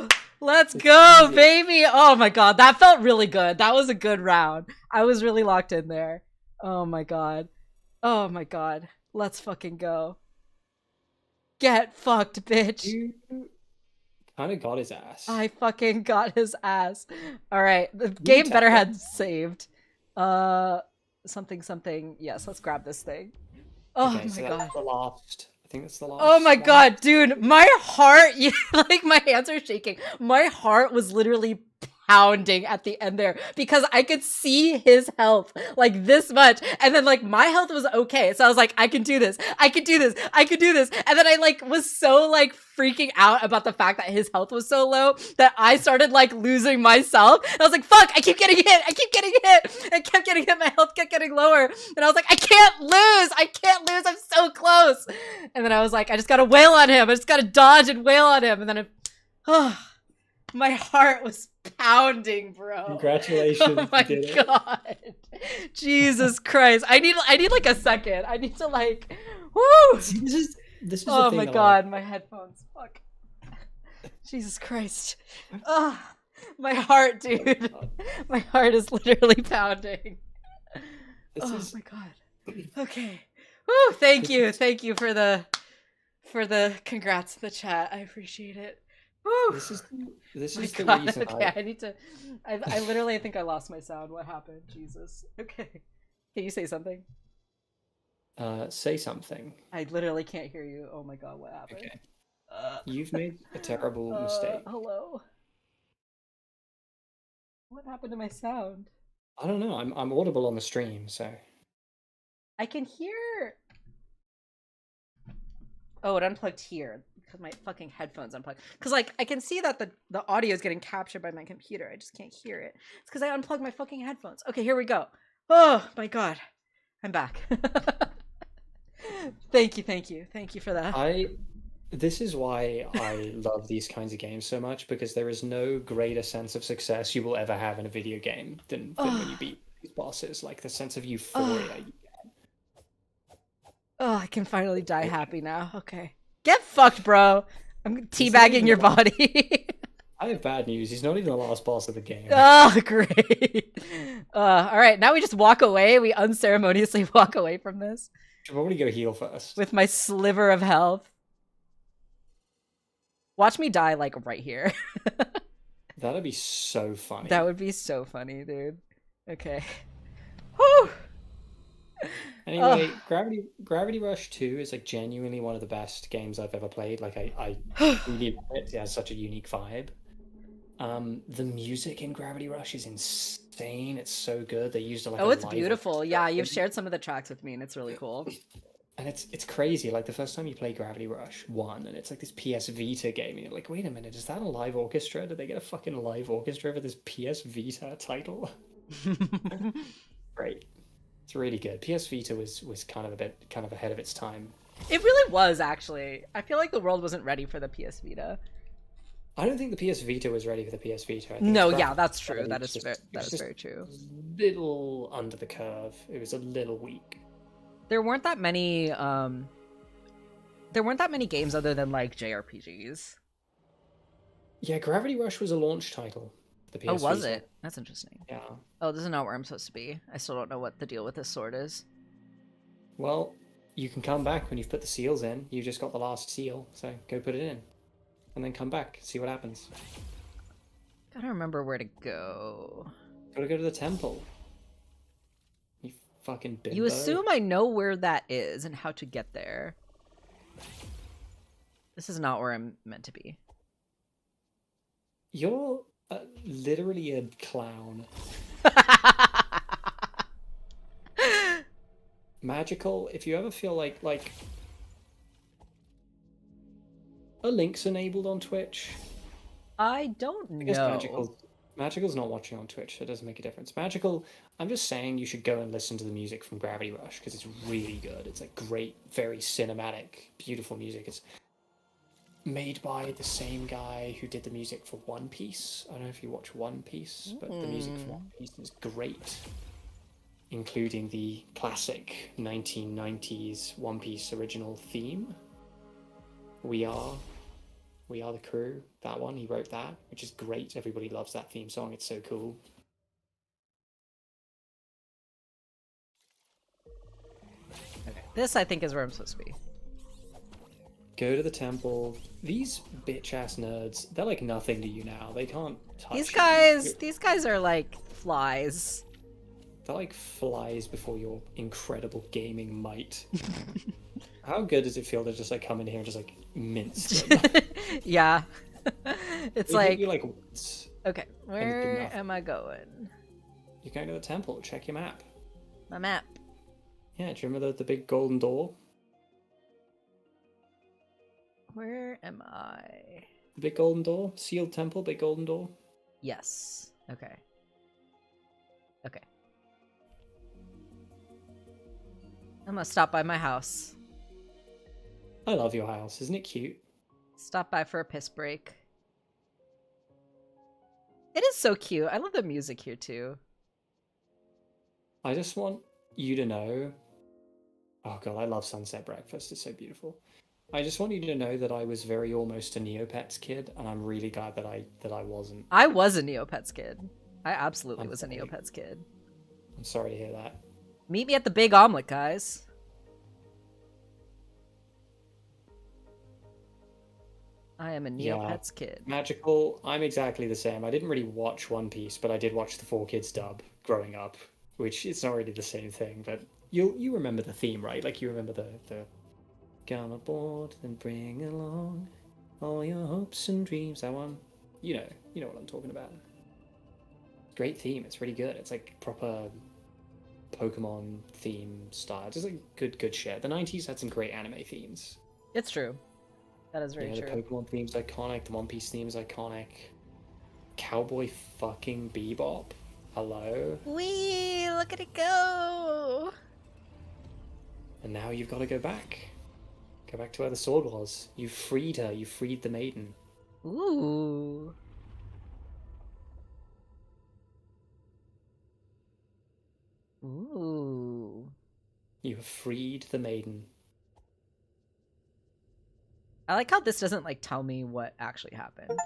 Speaker 2: hit.
Speaker 1: Let's go, baby. Oh my god, that felt really good. That was a good round. I was really locked in there. Oh my god. Let's fucking go. Get fucked, bitch.
Speaker 2: You kind of got his ass.
Speaker 1: I fucking got his ass. All right, the game better had saved. Something. Yes, let's grab this thing. Oh
Speaker 2: okay, so
Speaker 1: my god.
Speaker 2: That's the last. I think that's the last.
Speaker 1: Oh my god, dude, my heart, like my hands are shaking. My heart was literally pounding at the end there because I could see his health like this much, and then like my health was okay, so I was like, I can do this, and then I like was so like freaking out about the fact that his health was so low that I started like losing myself. And I was like, fuck, I keep getting hit, I kept getting hit, my health kept getting lower, and I was like, I can't lose, I'm so close. And then I was like, I just gotta wail on him, I just gotta dodge and wail on him, and then my heart was pounding, bro.
Speaker 2: Congratulations.
Speaker 1: Oh my god. Jesus Christ. I need like a second. I need to like woo.
Speaker 2: See, this is
Speaker 1: oh
Speaker 2: the thing
Speaker 1: my god, my headphones. Fuck. Jesus Christ. Oh, my heart, dude. My heart is literally pounding. My god. Okay. Woo, thank you. Thank you for the congrats in the chat. I appreciate it. Woo.
Speaker 2: This is the
Speaker 1: god.
Speaker 2: reason.
Speaker 1: Okay, I need to. I literally think I lost my sound. What happened? Jesus. Okay. Can you say something?
Speaker 2: Say something.
Speaker 1: I literally can't hear you. Oh my god, what happened?
Speaker 2: Okay. You've made a terrible mistake.
Speaker 1: Hello. What happened to my sound?
Speaker 2: I don't know. I'm audible on the stream, so.
Speaker 1: I can hear. Oh, it unplugged here because my fucking headphones unplugged. Because like I can see that the audio is getting captured by my computer. I just can't hear it. It's because I unplugged my fucking headphones. Okay, here we go. Oh my god, I'm back. Thank you for that.
Speaker 2: This is why I love these kinds of games so much, because there is no greater sense of success you will ever have in a video game than when you beat these bosses. Like the sense of euphoria you get.
Speaker 1: Oh, I can finally die happy now. Okay. Get fucked, bro. I'm teabagging your body.
Speaker 2: I have bad news. He's not even the last boss of the game.
Speaker 1: Oh, great. All right, now we just walk away. We unceremoniously walk away from this.
Speaker 2: Should probably go heal first.
Speaker 1: With my sliver of health. Watch me die, like, right here.
Speaker 2: That'd be so funny.
Speaker 1: That would be so funny, dude. Okay. Whew!
Speaker 2: Anyway, Gravity Rush 2 is like genuinely one of the best games I've ever played. Like I really love it. It has such a unique vibe. The music in Gravity Rush is insane. It's so good. They used it like
Speaker 1: it's beautiful. Yeah, you've shared some of the tracks with me and it's really cool.
Speaker 2: And it's crazy. Like the first time you play Gravity Rush 1 and it's like this PS Vita game and you're like, wait a minute, is that a live orchestra? Did they get a fucking live orchestra for this PS Vita title? Great. It's really good. PS Vita was kind of ahead of its time.
Speaker 1: It really was, actually. I feel like the world wasn't ready for the PS Vita.
Speaker 2: I don't think the PS Vita was ready for the PS Vita.
Speaker 1: No, yeah, that's true. That is very true.
Speaker 2: A little under the curve. It was a little weak.
Speaker 1: There weren't that many games other than like JRPGs.
Speaker 2: Yeah, Gravity Rush was a launch title. The PS
Speaker 1: Oh, was
Speaker 2: Vita.
Speaker 1: it? That's interesting.
Speaker 2: Yeah.
Speaker 1: Oh, this is not where I'm supposed to be. I still don't know what the deal with this sword is.
Speaker 2: Well, you can come back when you've put the seals in. You just got the last seal, so go put it in. And then come back, see what happens.
Speaker 1: Gotta remember where to go.
Speaker 2: Gotta go to the temple. You fucking bimbo.
Speaker 1: You assume I know where that is and how to get there. This is not where I'm meant to be.
Speaker 2: You're literally a clown. Magical, if you ever feel like Are links enabled on Twitch?
Speaker 1: I don't
Speaker 2: I guess
Speaker 1: know.
Speaker 2: Magical's not watching on Twitch, so it doesn't make a difference. Magical, I'm just saying you should go and listen to the music from Gravity Rush because it's really good. It's like great, very cinematic, beautiful music. It's made by the same guy who did the music for One Piece. I don't know if you watch One Piece, but the music for One Piece is great, including the classic 1990s One Piece original theme. We Are the Crew, that one, he wrote that, which is great. Everybody loves that theme song. It's so cool.
Speaker 1: Okay, this I think is where I'm supposed to be.
Speaker 2: Go to the temple. These bitch ass nerds, they're like nothing to you now. They can't touch
Speaker 1: These guys are like flies.
Speaker 2: They're like flies before your incredible gaming might. How good does it feel to just like come in here and just like mince them?
Speaker 1: Yeah. It's like
Speaker 2: you like once.
Speaker 1: Okay, where am I going?
Speaker 2: You're going to the temple. Check your map.
Speaker 1: My map.
Speaker 2: Yeah, do you remember the big golden door?
Speaker 1: Where am I?
Speaker 2: The big golden door? Sealed temple, big golden door?
Speaker 1: Yes. Okay. Okay. I'm gonna stop by my house.
Speaker 2: I love your house. Isn't it cute?
Speaker 1: Stop by for a piss break. It is so cute. I love the music here too.
Speaker 2: I just want you to know. Oh god, I love Sunset Breakfast. It's so beautiful. I just want you to know that I was very almost a Neopets kid, and I'm really glad that I wasn't.
Speaker 1: I was a Neopets kid. I absolutely was a Neopets kid.
Speaker 2: I'm sorry to hear that.
Speaker 1: Meet me at the Big Omelet, guys. I am a Neopets kid.
Speaker 2: Magical, I'm exactly the same. I didn't really watch One Piece, but I did watch the 4Kids dub growing up, which it's not really the same thing, but you remember the theme, right? Like you remember the come aboard and bring along all your hopes and dreams. That one. You know what I'm talking about. Great theme, it's really good. It's like proper Pokemon theme style. Just like good shit. The 90s had some great anime themes.
Speaker 1: It's true. That is very true.
Speaker 2: The Pokemon theme's iconic, the One Piece theme's iconic. Cowboy fucking Bebop. Hello?
Speaker 1: Wee, look at it go!
Speaker 2: And now you've got to go back. Go back to where the sword was. You freed her, you freed the maiden.
Speaker 1: Ooh. Ooh.
Speaker 2: You have freed the maiden.
Speaker 1: I like how this doesn't like tell me what actually happened.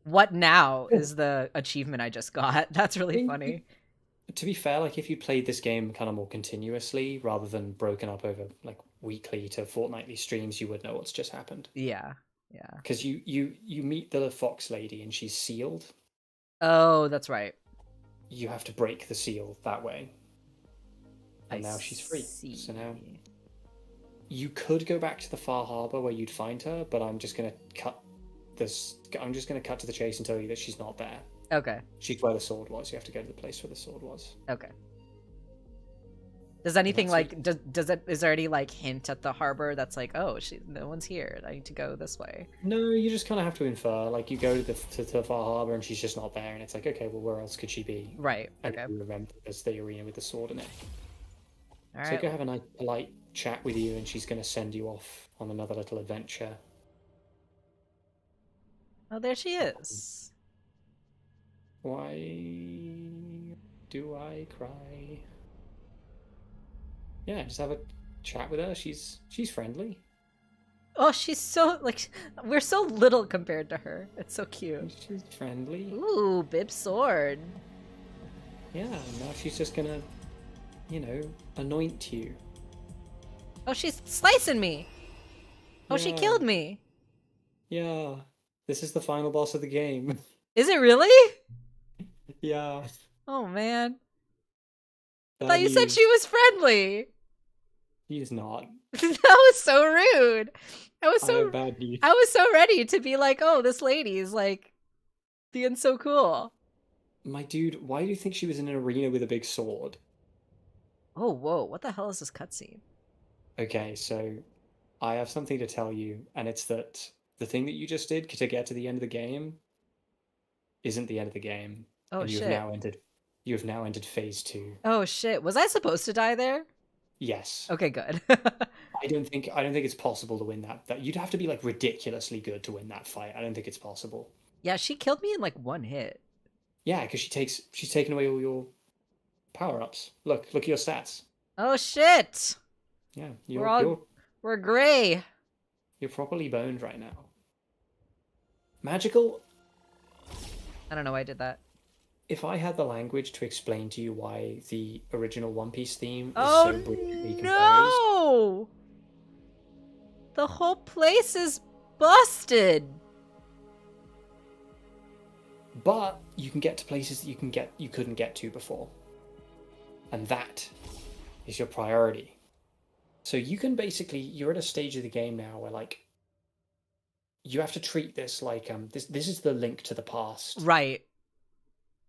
Speaker 1: What now is the achievement I just got. That's really funny.
Speaker 2: To be fair, like if you played this game kind of more continuously rather than broken up over like weekly to fortnightly streams, you would know what's just happened.
Speaker 1: Yeah.
Speaker 2: Because you meet the fox lady and she's sealed.
Speaker 1: Oh, that's right.
Speaker 2: You have to break the seal that way. And now she's free. So now you could go back to the Far Harbor where you'd find her, but I'm just gonna cut to the chase and tell you that she's not there.
Speaker 1: Okay.
Speaker 2: She's where the sword was. You have to go to the place where the sword was.
Speaker 1: Okay. Does anything like is there any like hint at the harbor that's like, oh, no one's here, I need to go this way?
Speaker 2: No, you just kind of have to infer. Like you go to the Far Harbor and she's just not there, and it's like, okay, well, where else could she be?
Speaker 1: Right.
Speaker 2: And
Speaker 1: okay.
Speaker 2: you remember there's the arena with the sword in it.
Speaker 1: All
Speaker 2: so
Speaker 1: right.
Speaker 2: go have a nice polite chat with you, and she's going to send you off on another little adventure.
Speaker 1: Oh, there she is.
Speaker 2: Why do I cry? Yeah, just have a chat with her. She's friendly.
Speaker 1: Oh, she's so like we're so little compared to her. It's so cute.
Speaker 2: She's friendly.
Speaker 1: Ooh, Bib's sword.
Speaker 2: Yeah, now she's just gonna, anoint you.
Speaker 1: Oh, she's slicing me. Oh, she killed me.
Speaker 2: Yeah, this is the final boss of the game.
Speaker 1: Is it really?
Speaker 2: Yeah.
Speaker 1: Oh man. I thought you said she was friendly.
Speaker 2: She's not.
Speaker 1: That was so rude. I was
Speaker 2: bad news.
Speaker 1: I was so ready to be like, oh, this lady is like being so cool.
Speaker 2: My dude, why do you think she was in an arena with a big sword?
Speaker 1: Oh, whoa. What the hell is this cutscene?
Speaker 2: Okay, so I have something to tell you, and it's that the thing that you just did to get to the end of the game isn't the end of the game,
Speaker 1: Oh
Speaker 2: and
Speaker 1: shit.
Speaker 2: you have now entered phase 2.
Speaker 1: Oh shit. Was I supposed to die there?
Speaker 2: Yes.
Speaker 1: Okay, good.
Speaker 2: I don't think it's possible to win that. You'd have to be like ridiculously good to win that fight. I don't think it's possible.
Speaker 1: Yeah, she killed me in like one hit.
Speaker 2: Yeah, because she's taken away all your power-ups. Look at your stats.
Speaker 1: Oh shit.
Speaker 2: Yeah,
Speaker 1: We're gray.
Speaker 2: you're properly boned right now. Magical.
Speaker 1: I don't know why I did that.
Speaker 2: If I had the language to explain to you why the original One Piece theme is
Speaker 1: Oh
Speaker 2: so brilliantly composed,
Speaker 1: no! The whole place is busted.
Speaker 2: but you can get to places that you couldn't get to before. And that is your priority. So you can basically, you're at a stage of the game now where like you have to treat this like this is the link to the past
Speaker 1: Right.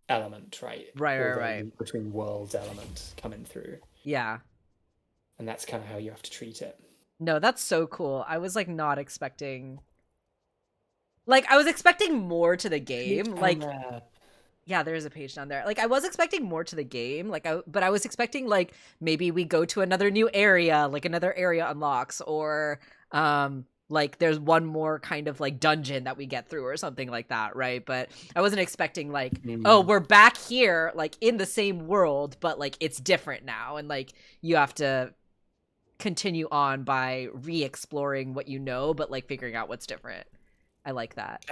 Speaker 2: element, right?
Speaker 1: Right,
Speaker 2: Or
Speaker 1: right,
Speaker 2: the
Speaker 1: right.
Speaker 2: link between worlds element coming through.
Speaker 1: Yeah.
Speaker 2: And that's kind of how you have to treat it.
Speaker 1: No, that's so cool. I was like not expecting. Like I was expecting more to the game. Like yeah, there is a page down there. Like I was expecting more to the game. But I was expecting like maybe we go to another new area, like another area unlocks, or like there's one more kind of like dungeon that we get through or something like that, right? But I wasn't expecting like, oh, we're back here, like in the same world, but like it's different now, and like you have to continue on by re-exploring what you know, but like figuring out what's different. I like that.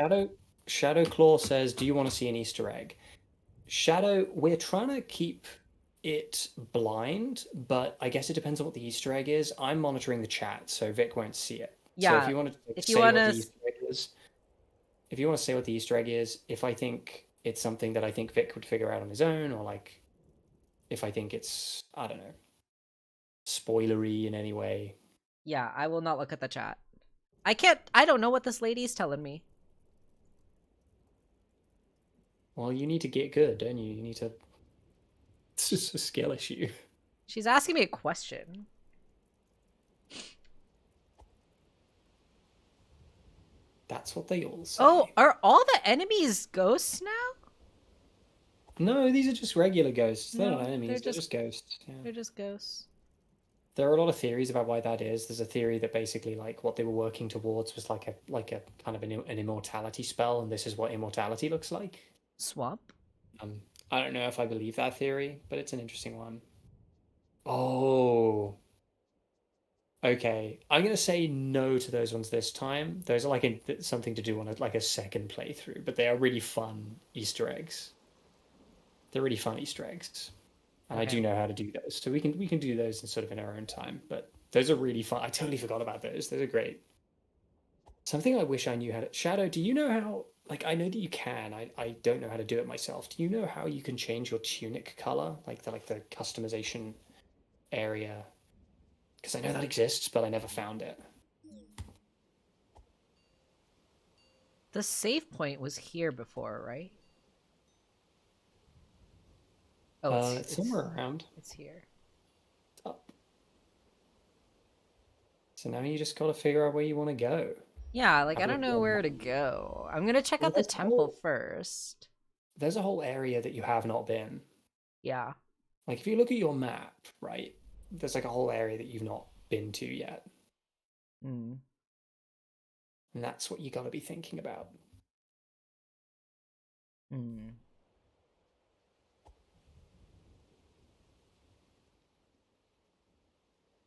Speaker 2: Shadow Claw says, "Do you want to see an Easter egg?" Shadow, we're trying to keep it blind, but I guess it depends on what the Easter egg is. I'm monitoring the chat, so Vic won't see it.
Speaker 1: Yeah.
Speaker 2: So if you want to
Speaker 1: if
Speaker 2: say
Speaker 1: you
Speaker 2: what
Speaker 1: want
Speaker 2: the
Speaker 1: to
Speaker 2: Easter egg is, if you want to say what the Easter egg is, if I think it's something that I think Vic would figure out on his own, or like if I think it's, I don't know, spoilery in any way.
Speaker 1: Yeah, I will not look at the chat. I don't know what this lady's telling me.
Speaker 2: Well, you need to get good, don't you? You need to. It's just a skill issue.
Speaker 1: She's asking me a question.
Speaker 2: That's what they all say.
Speaker 1: Oh, are all the enemies ghosts now?
Speaker 2: No, these are just regular ghosts. They're
Speaker 1: No,
Speaker 2: not enemies.
Speaker 1: they're
Speaker 2: They're just ghosts. Yeah.
Speaker 1: They're just ghosts.
Speaker 2: There are a lot of theories about why that is. There's a theory that basically, like, what they were working towards was like a kind of an immortality spell, and this is what immortality looks like.
Speaker 1: Swamp?
Speaker 2: I don't know if I believe that theory, but it's an interesting one. Oh, okay. I'm gonna say no to those ones this time. Those are like something to do on like a second playthrough, but they are really fun Easter eggs. They're really fun Easter eggs. And I do know how to do those. So we can do those in sort of in our own time. But those are really fun. I totally forgot about those. Those are great. Something I wish I knew how to Shadow, do you know how like I know that you can. I don't know how to do it myself. Do you know how you can change your tunic color? Like the customization area? Because I know that exists, but I never found it.
Speaker 1: The save point was here before, right? Oh,
Speaker 2: it's somewhere around.
Speaker 1: It's here.
Speaker 2: It's up. So now you just gotta figure out where you want to go.
Speaker 1: Yeah, like I don't know where to go. I'm gonna check out the temple first.
Speaker 2: There's a whole area that you have not been.
Speaker 1: Yeah.
Speaker 2: Like if you look at your map, right? There's like a whole area that you've not been to yet.
Speaker 1: Mm.
Speaker 2: And that's what you gotta be thinking about.
Speaker 1: Mm.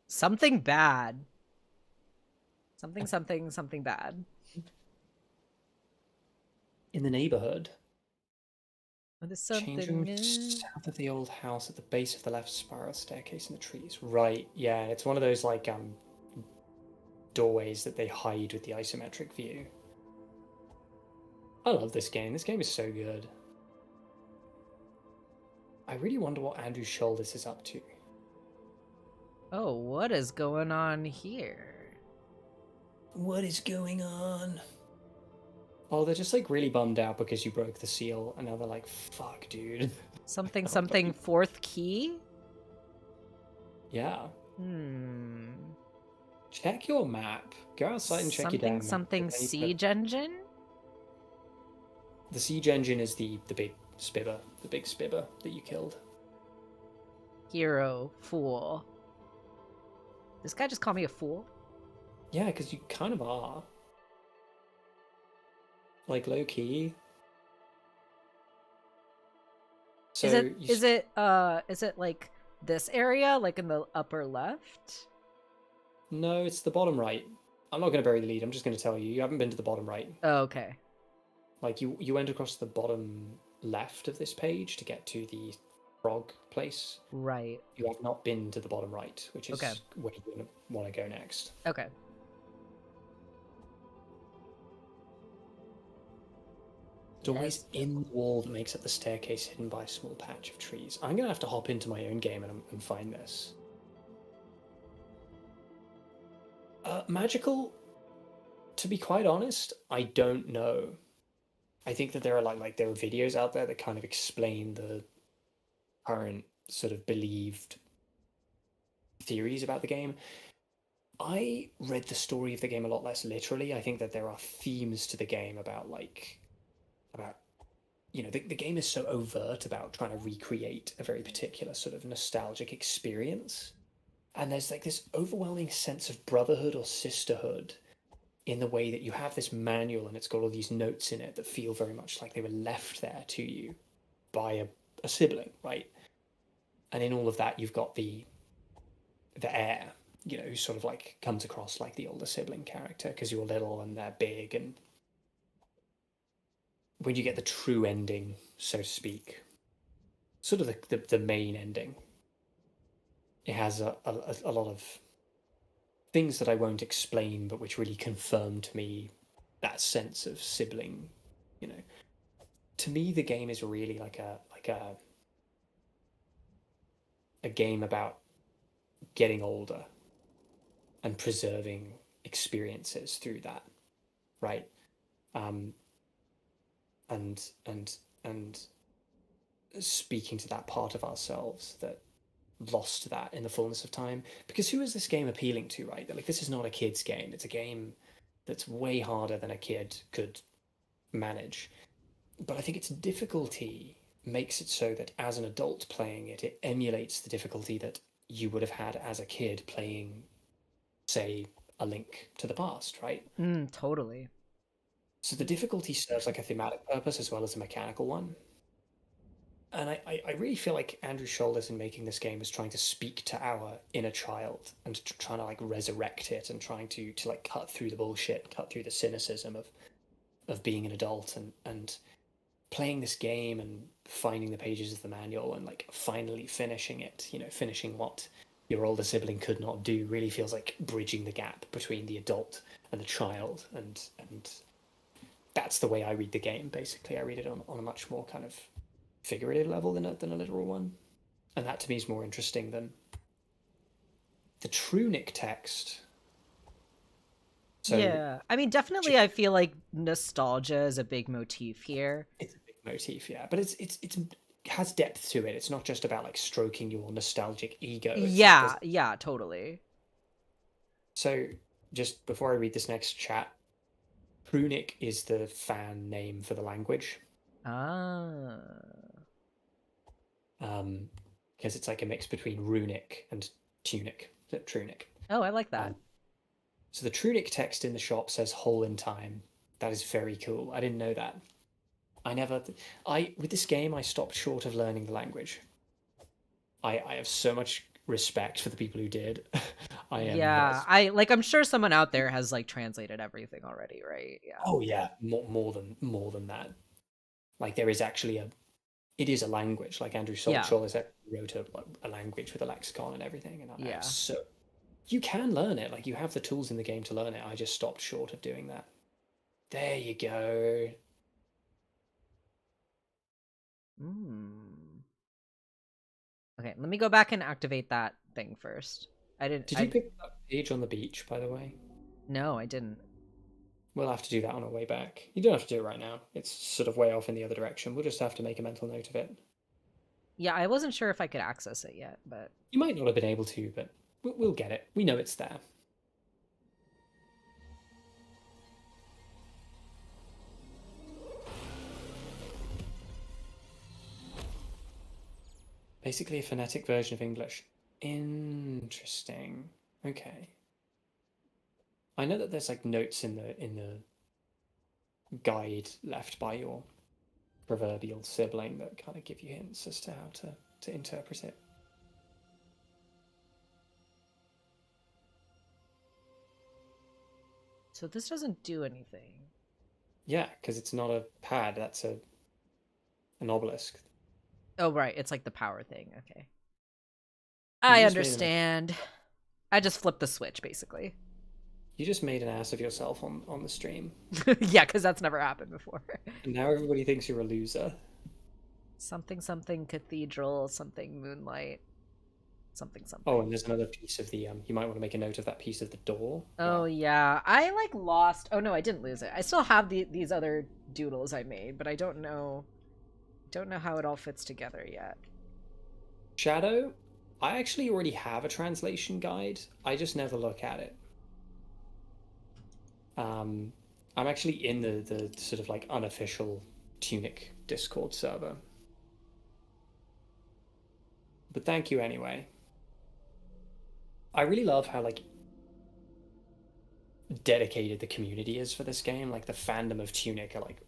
Speaker 1: Something bad. Something bad.
Speaker 2: In the neighborhood.
Speaker 1: Changing
Speaker 2: south of the old house at the base of the left spiral staircase in the trees. Right, yeah, it's one of those like doorways that they hide with the isometric view. I love this game. This game is so good. I really wonder what Andrew Shoulders is up to.
Speaker 1: Oh, what is going on here?
Speaker 2: What is going on? Oh, they're just like really bummed out because you broke the seal, and now they're like, fuck, dude.
Speaker 1: Something fourth key?
Speaker 2: Yeah. Check your map. Go outside and check your
Speaker 1: Something
Speaker 2: damn map.
Speaker 1: something siege engine?
Speaker 2: The siege engine is the big spibber, that you killed.
Speaker 1: Hero, fool. This guy just called me a fool?
Speaker 2: Yeah, because you kind of are. Like, low key. So
Speaker 1: Is it like this area, like in the upper left?
Speaker 2: No, it's the bottom right. I'm not going to bury the lead. I'm just going to tell you. You haven't been to the bottom right.
Speaker 1: Oh, okay.
Speaker 2: Like, you went across the bottom left of this page to get to the frog place.
Speaker 1: Right.
Speaker 2: You have not been to the bottom right, which is
Speaker 1: Okay.
Speaker 2: where you're going to want to go next.
Speaker 1: Okay.
Speaker 2: It's always in the wall that makes up the staircase hidden by a small patch of trees. I'm going to have to hop into my own game and find this. Magical, to be quite honest, I don't know. I think that there are there are videos out there that kind of explain the current sort of believed theories about the game. I read the story of the game a lot less literally. I think that there are themes to the game about the game is so overt about trying to recreate a very particular sort of nostalgic experience. And there's like this overwhelming sense of brotherhood or sisterhood in the way that you have this manual and it's got all these notes in it that feel very much like they were left there to you by a sibling, right? And in all of that, you've got the heir, who sort of like comes across like the older sibling character because you're little and they're big. And when you get the true ending, so to speak, sort of the main ending, it has a lot of things that I won't explain, but which really confirm to me that sense of sibling. To me, the game is really like a game about getting older and preserving experiences through that, right? And speaking to that part of ourselves that lost that in the fullness of time. Because who is this game appealing to, right? Like, this is not a kid's game. It's a game that's way harder than a kid could manage. But I think its difficulty makes it so that as an adult playing it, it emulates the difficulty that you would have had as a kid playing, say, A Link to the Past, right?
Speaker 1: Totally.
Speaker 2: So the difficulty serves like a thematic purpose as well as a mechanical one. And I really feel like Andrew Shoulders in making this game is trying to speak to our inner child and trying to like resurrect it and trying to like cut through the bullshit, cut through the cynicism of being an adult and playing this game and finding the pages of the manual and like finally finishing it, finishing what your older sibling could not do really feels like bridging the gap between the adult and the child. And that's the way I read the game, basically. I read it on a much more kind of figurative level than a literal one. And that to me is more interesting than the TUNIC text.
Speaker 1: So, yeah, I mean, definitely I feel like nostalgia is a big motif here.
Speaker 2: It's a big motif, yeah, but it has depth to it. It's not just about like stroking your nostalgic ego.
Speaker 1: Yeah, totally.
Speaker 2: So just before I read this next chat, TUNIC is the fan name for the language. Because it's like a mix between runic and tunic, TUNIC.
Speaker 1: Oh, I like that.
Speaker 2: So the TUNIC text in the shop says "hole in time." That is very cool. I didn't know that. With this game, I stopped short of learning the language. I have so much respect for the people who did.
Speaker 1: I'm sure someone out there has like translated everything already, right? Yeah.
Speaker 2: Oh yeah, more than that. Like there is actually it is a language. Like Andrew Shoulders wrote a language with a lexicon and everything, and so you can learn it. Like you have the tools in the game to learn it. I just stopped short of doing that. There you go.
Speaker 1: Okay, let me go back and activate that thing first.
Speaker 2: Did you pick up page on the beach, by the way?
Speaker 1: No, I didn't.
Speaker 2: We'll have to do that on our way back. You don't have to do it right now. It's sort of way off in the other direction. We'll just have to make a mental note of it.
Speaker 1: Yeah, I wasn't sure if I could access it yet, but...
Speaker 2: You might not have been able to, but we'll get it. We know it's there. Basically a phonetic version of English. Interesting. Okay. I know that there's like notes in the guide left by your proverbial sibling that kind of give you hints as to how to interpret it.
Speaker 1: So this doesn't do anything.
Speaker 2: Yeah, because it's not a pad, that's an obelisk.
Speaker 1: Oh, right. It's like the power thing. Okay.
Speaker 2: You
Speaker 1: I
Speaker 2: just made an
Speaker 1: understand. I just flipped the switch, basically.
Speaker 2: you just made an ass of yourself on the stream.
Speaker 1: Yeah, because that's never happened before.
Speaker 2: And now everybody thinks you're a loser.
Speaker 1: Something, something cathedral, something moonlight, something,
Speaker 2: Oh,
Speaker 1: something.
Speaker 2: and there's another piece of the you might want to make a note of that piece of the door.
Speaker 1: Oh,
Speaker 2: Wow.
Speaker 1: yeah. I, like, lost... Oh, no, I didn't lose it. I still have these other doodles I made, but I don't know... Don't know how it all fits together yet.
Speaker 2: Shadow, I actually already have a translation guide. I just never look at it. I'm actually in the sort of like unofficial Tunic Discord server. But thank you anyway. I really love how like dedicated the community is for this game. Like the fandom of Tunic are like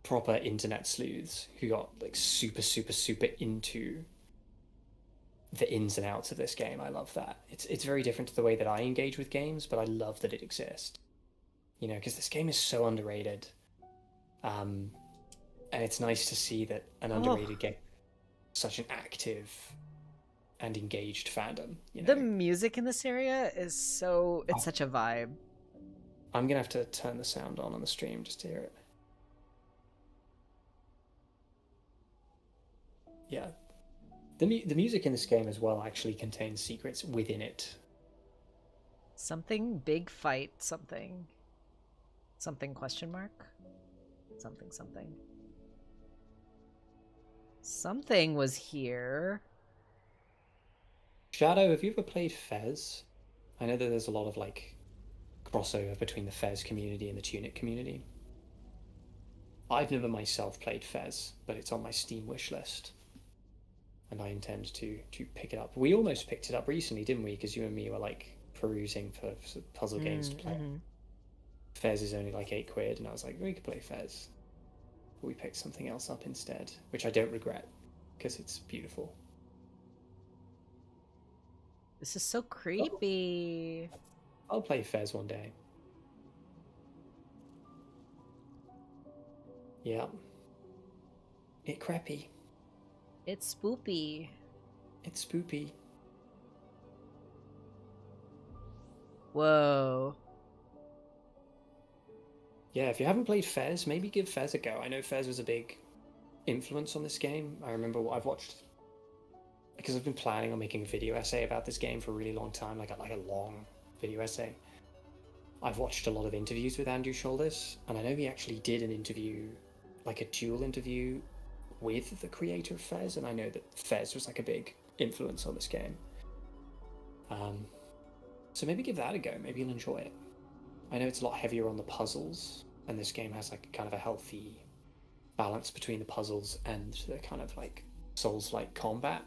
Speaker 2: proper internet sleuths who got like super into the ins and outs of this game. I love that. It's very different to the way that I engage with games, but I love that it exists. You know, because this game is so underrated. And it's nice to see that an underrated game such an active and engaged fandom, you
Speaker 1: The
Speaker 2: know.
Speaker 1: music in this area is so... It's such a vibe.
Speaker 2: I'm gonna have to turn the sound on the stream just to hear it. Yeah. The music in this game as well actually contains secrets within it.
Speaker 1: Something big fight, something. Something question mark? Something, something. Something was here.
Speaker 2: Shadow, have you ever played Fez? I know that there's a lot of like crossover between the Fez community and the Tunic community. I've never myself played Fez, but it's on my Steam wish list. And I intend to pick it up. We almost picked it up recently, didn't we? Because you and me were like perusing for puzzle games to play. Fez is only like £8, and I was like, we could play Fez. But we picked something else up instead, which I don't regret because it's beautiful.
Speaker 1: This is so creepy.
Speaker 2: I'll play Fez one day. Yeah. It creepy.
Speaker 1: It's spoopy.
Speaker 2: It's spoopy.
Speaker 1: Whoa.
Speaker 2: Yeah, if you haven't played Fez, maybe give Fez a go. I know Fez was a big influence on this game. I remember what I've watched, because I've been planning on making a video essay about this game for a really long time, like a long video essay. I've watched a lot of interviews with Andrew Shoulders, and I know he actually did an interview, like a dual interview with the creator of Fez, and I know that Fez was like a big influence on this game. So maybe give that a go. Maybe you'll enjoy it. I know it's a lot heavier on the puzzles, and this game has like kind of a healthy balance between the puzzles and the kind of like Souls-like combat.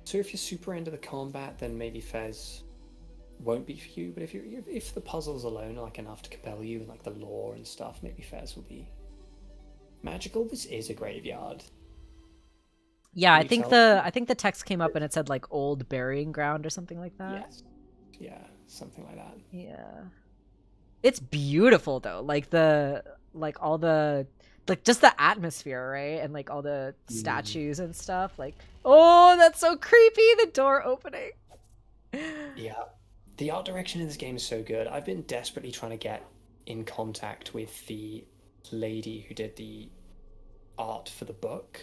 Speaker 2: So if you're super into the combat, then maybe Fez won't be for you. But if the puzzles alone are like enough to compel you, and like the lore and stuff, maybe Fez will be magical. This is a graveyard.
Speaker 1: Yeah, I think the text came up and it said like old burying ground or something like that.
Speaker 2: Yes. Yeah, something like that.
Speaker 1: Yeah. It's beautiful though. All the just the atmosphere, right? And like all the statues and stuff. Like, oh, that's so creepy, the door opening.
Speaker 2: Yeah. The art direction in this game is so good. I've been desperately trying to get in contact with the lady who did the art for the book.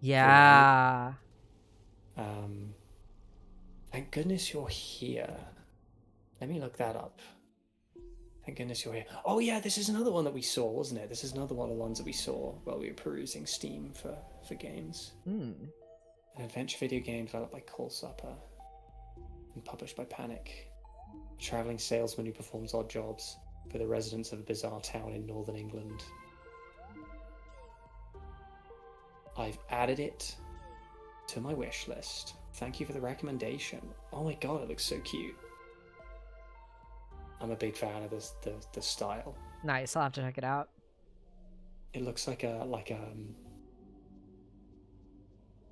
Speaker 1: Yeah.
Speaker 2: Thank goodness you're here. Let me look that up. Thank goodness you're here. Oh yeah, this is another one that we saw, wasn't it? This is another one of the ones that we saw while we were perusing Steam for games. An adventure video game developed by Call Supper and published by Panic. A traveling salesman who performs odd jobs for the residents of a bizarre town in northern England. I've added it to my wish list. Thank you for the recommendation. Oh my god, it looks so cute. I'm a big fan of the style.
Speaker 1: Nice. I'll have to check it out.
Speaker 2: It looks like a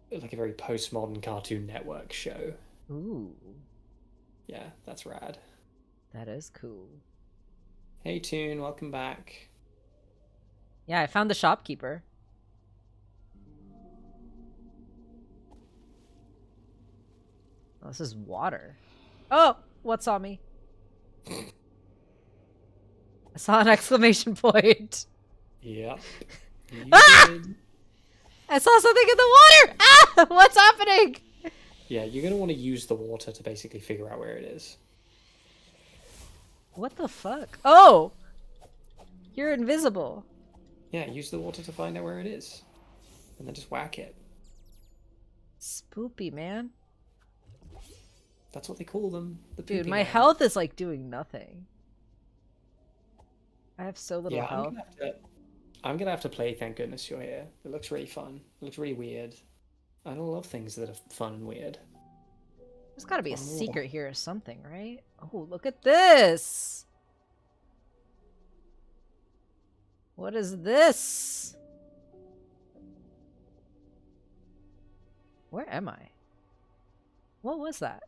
Speaker 2: very postmodern Cartoon Network show.
Speaker 1: Ooh.
Speaker 2: Yeah, that's rad.
Speaker 1: That is cool.
Speaker 2: Hey Toon, welcome back.
Speaker 1: Yeah, I found the shopkeeper. Oh, this is water. Oh, what's on me? I saw an exclamation point.
Speaker 2: Yep.
Speaker 1: Ah!
Speaker 2: Did.
Speaker 1: I saw something in the water! Ah! What's happening?
Speaker 2: Yeah, you're going to want to use the water to basically figure out where it is.
Speaker 1: What the fuck? Oh! You're invisible.
Speaker 2: Yeah, use the water to find out where it is. And then just whack it.
Speaker 1: Spoopy, man.
Speaker 2: That's what they call them. The
Speaker 1: Dude,
Speaker 2: poopy
Speaker 1: my
Speaker 2: man.
Speaker 1: health is like doing nothing. I have so little health.
Speaker 2: I'm gonna have to play Thank Goodness You're Here. It looks really fun. It looks really weird. I don't love things that are fun and weird.
Speaker 1: There's gotta be a secret here or something, right? Oh, look at this! What is this? Where am I? What was that?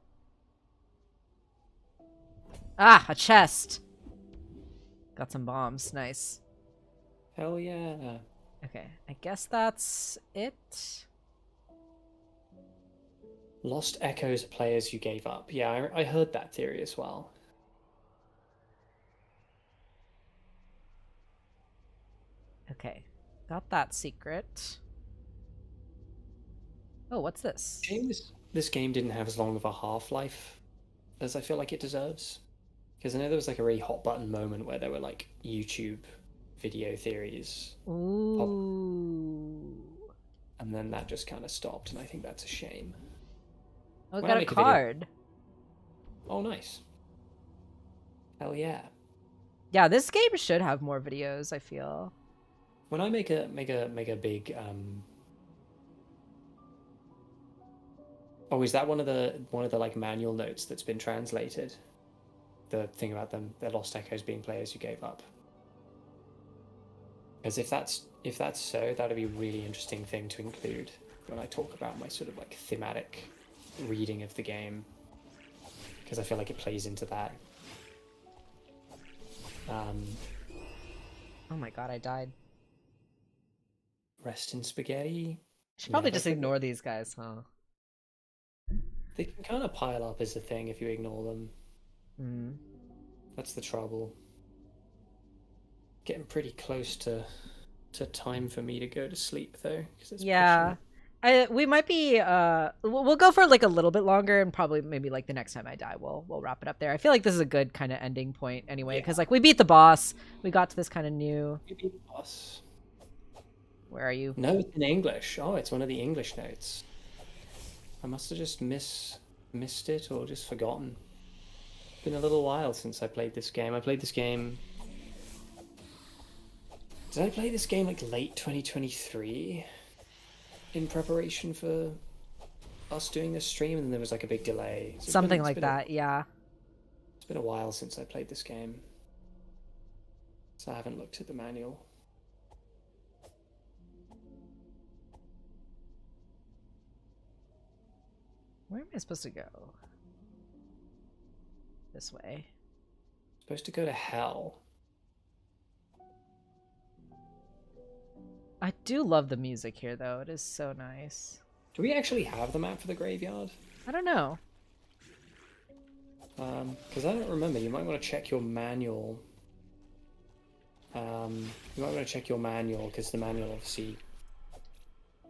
Speaker 1: Ah, a chest! Got some bombs, nice.
Speaker 2: Hell yeah.
Speaker 1: Okay, I guess that's it.
Speaker 2: Lost echoes of players you gave up. Yeah, I heard that theory as well.
Speaker 1: Okay, got that secret. Oh, what's this?
Speaker 2: This game didn't have as long of a half-life as I feel like it deserves. Because I know there was like a really hot button moment where there were like YouTube video theories.
Speaker 1: Ooh.
Speaker 2: And then that just kind of stopped, and I think that's a shame.
Speaker 1: Oh, got a card.
Speaker 2: Oh, nice. Hell yeah.
Speaker 1: Yeah, this game should have more videos, I feel.
Speaker 2: When I make a big Oh, is that one of the like manual notes that's been translated? The thing about them, the Lost Echoes being players who gave up. Because if that's so, that'd be a really interesting thing to include when I talk about my sort of like thematic reading of the game. Because I feel like it plays into that.
Speaker 1: Oh my god, I died.
Speaker 2: Rest in spaghetti.
Speaker 1: Should probably just ignore these guys, huh?
Speaker 2: They can kind of pile up as a thing if you ignore them.
Speaker 1: Mm.
Speaker 2: That's the trouble. Getting pretty close to time for me to go to sleep though, because it's
Speaker 1: yeah. We might be we'll go for like a little bit longer, and probably maybe like the next time I die we'll wrap it up there. I feel like this is a good kind of ending point anyway, because like we beat the boss, we got to this kind of new.
Speaker 2: We beat the boss.
Speaker 1: Where are you?
Speaker 2: No, it's in English. Oh, it's one of the English notes. I must have just missed it or just forgotten. It's been a little while since I played this game. I played this game. Did I play this game like late 2023 in preparation for us doing this stream, and then there was like a big delay? So
Speaker 1: something like that, yeah.
Speaker 2: It's been a while since I played this game, so I haven't looked at the manual.
Speaker 1: Where am I supposed to go? This way.
Speaker 2: Supposed to go to hell.
Speaker 1: I do love the music here, though. It is so nice.
Speaker 2: Do we actually have the map for the graveyard?
Speaker 1: I don't know.
Speaker 2: Because I don't remember. You might want to check your manual. You might want to check your manual, because the manual obviously,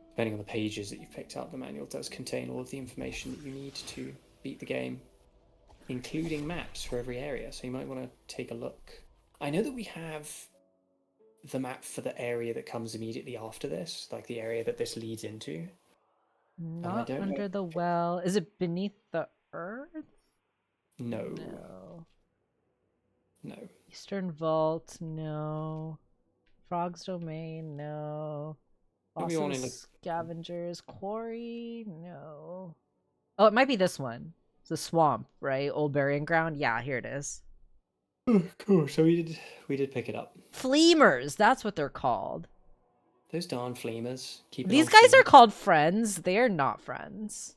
Speaker 2: depending on the pages that you've picked up, the manual does contain all of the information that you need to beat the game, including maps for every area. So you might want to take a look. I know that we have the map for the area that comes immediately after this, like the area that this leads into.
Speaker 1: Not under the well. Is it beneath the earth?
Speaker 2: No.
Speaker 1: No.
Speaker 2: No.
Speaker 1: Eastern Vault, no. Frog's Domain, no.
Speaker 2: Maybe one in
Speaker 1: Fossils, scavengers, quarry. No. Oh, it might be this one. It's a swamp, right? Old burying ground. Yeah, here it is.
Speaker 2: Oh, cool. So we did pick it up.
Speaker 1: Fleamers. That's what they're called.
Speaker 2: Those darn fleamers. Keep it
Speaker 1: These
Speaker 2: on
Speaker 1: guys are
Speaker 2: fleamers.
Speaker 1: called friends. They are not friends.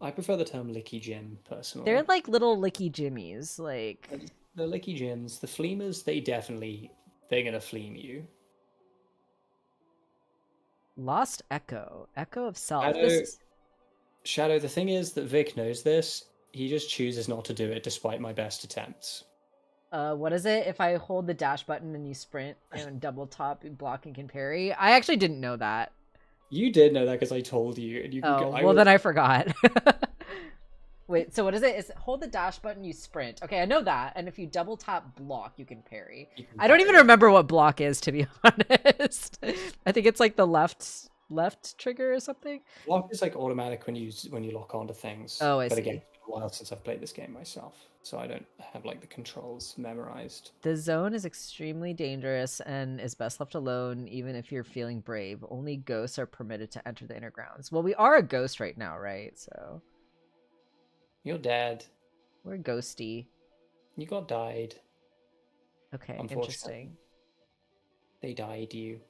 Speaker 2: I prefer the term licky Jim personally.
Speaker 1: They're like little licky jimmies. Like
Speaker 2: The licky Jims, the fleamers, they're gonna fleam you.
Speaker 1: Lost Echo. Echo of Self.
Speaker 2: Shadow, the thing is that Vic knows this. He just chooses not to do it despite my best attempts.
Speaker 1: What is it? If I hold the dash button and you sprint and double top, block and can parry. I actually didn't know that.
Speaker 2: You did know that because I told you. And you can
Speaker 1: Oh, well then I forgot. Wait, so what is it? Is hold the dash button, you sprint. Okay, I know that. And if you double tap block, you can parry. I don't even remember what block is, to be honest. I think it's like the left trigger or something.
Speaker 2: Block is like automatic when you lock onto things.
Speaker 1: Oh, I see.
Speaker 2: But again, it's been a while since I've played this game myself, so I don't have like the controls memorized.
Speaker 1: The zone is extremely dangerous and is best left alone, even if you're feeling brave. Only ghosts are permitted to enter the inner grounds. Well, we are a ghost right now, right? So
Speaker 2: You're dead.
Speaker 1: we're ghosty.
Speaker 2: You got died.
Speaker 1: Okay,
Speaker 2: Unfortunately.
Speaker 1: interesting.
Speaker 2: They died you.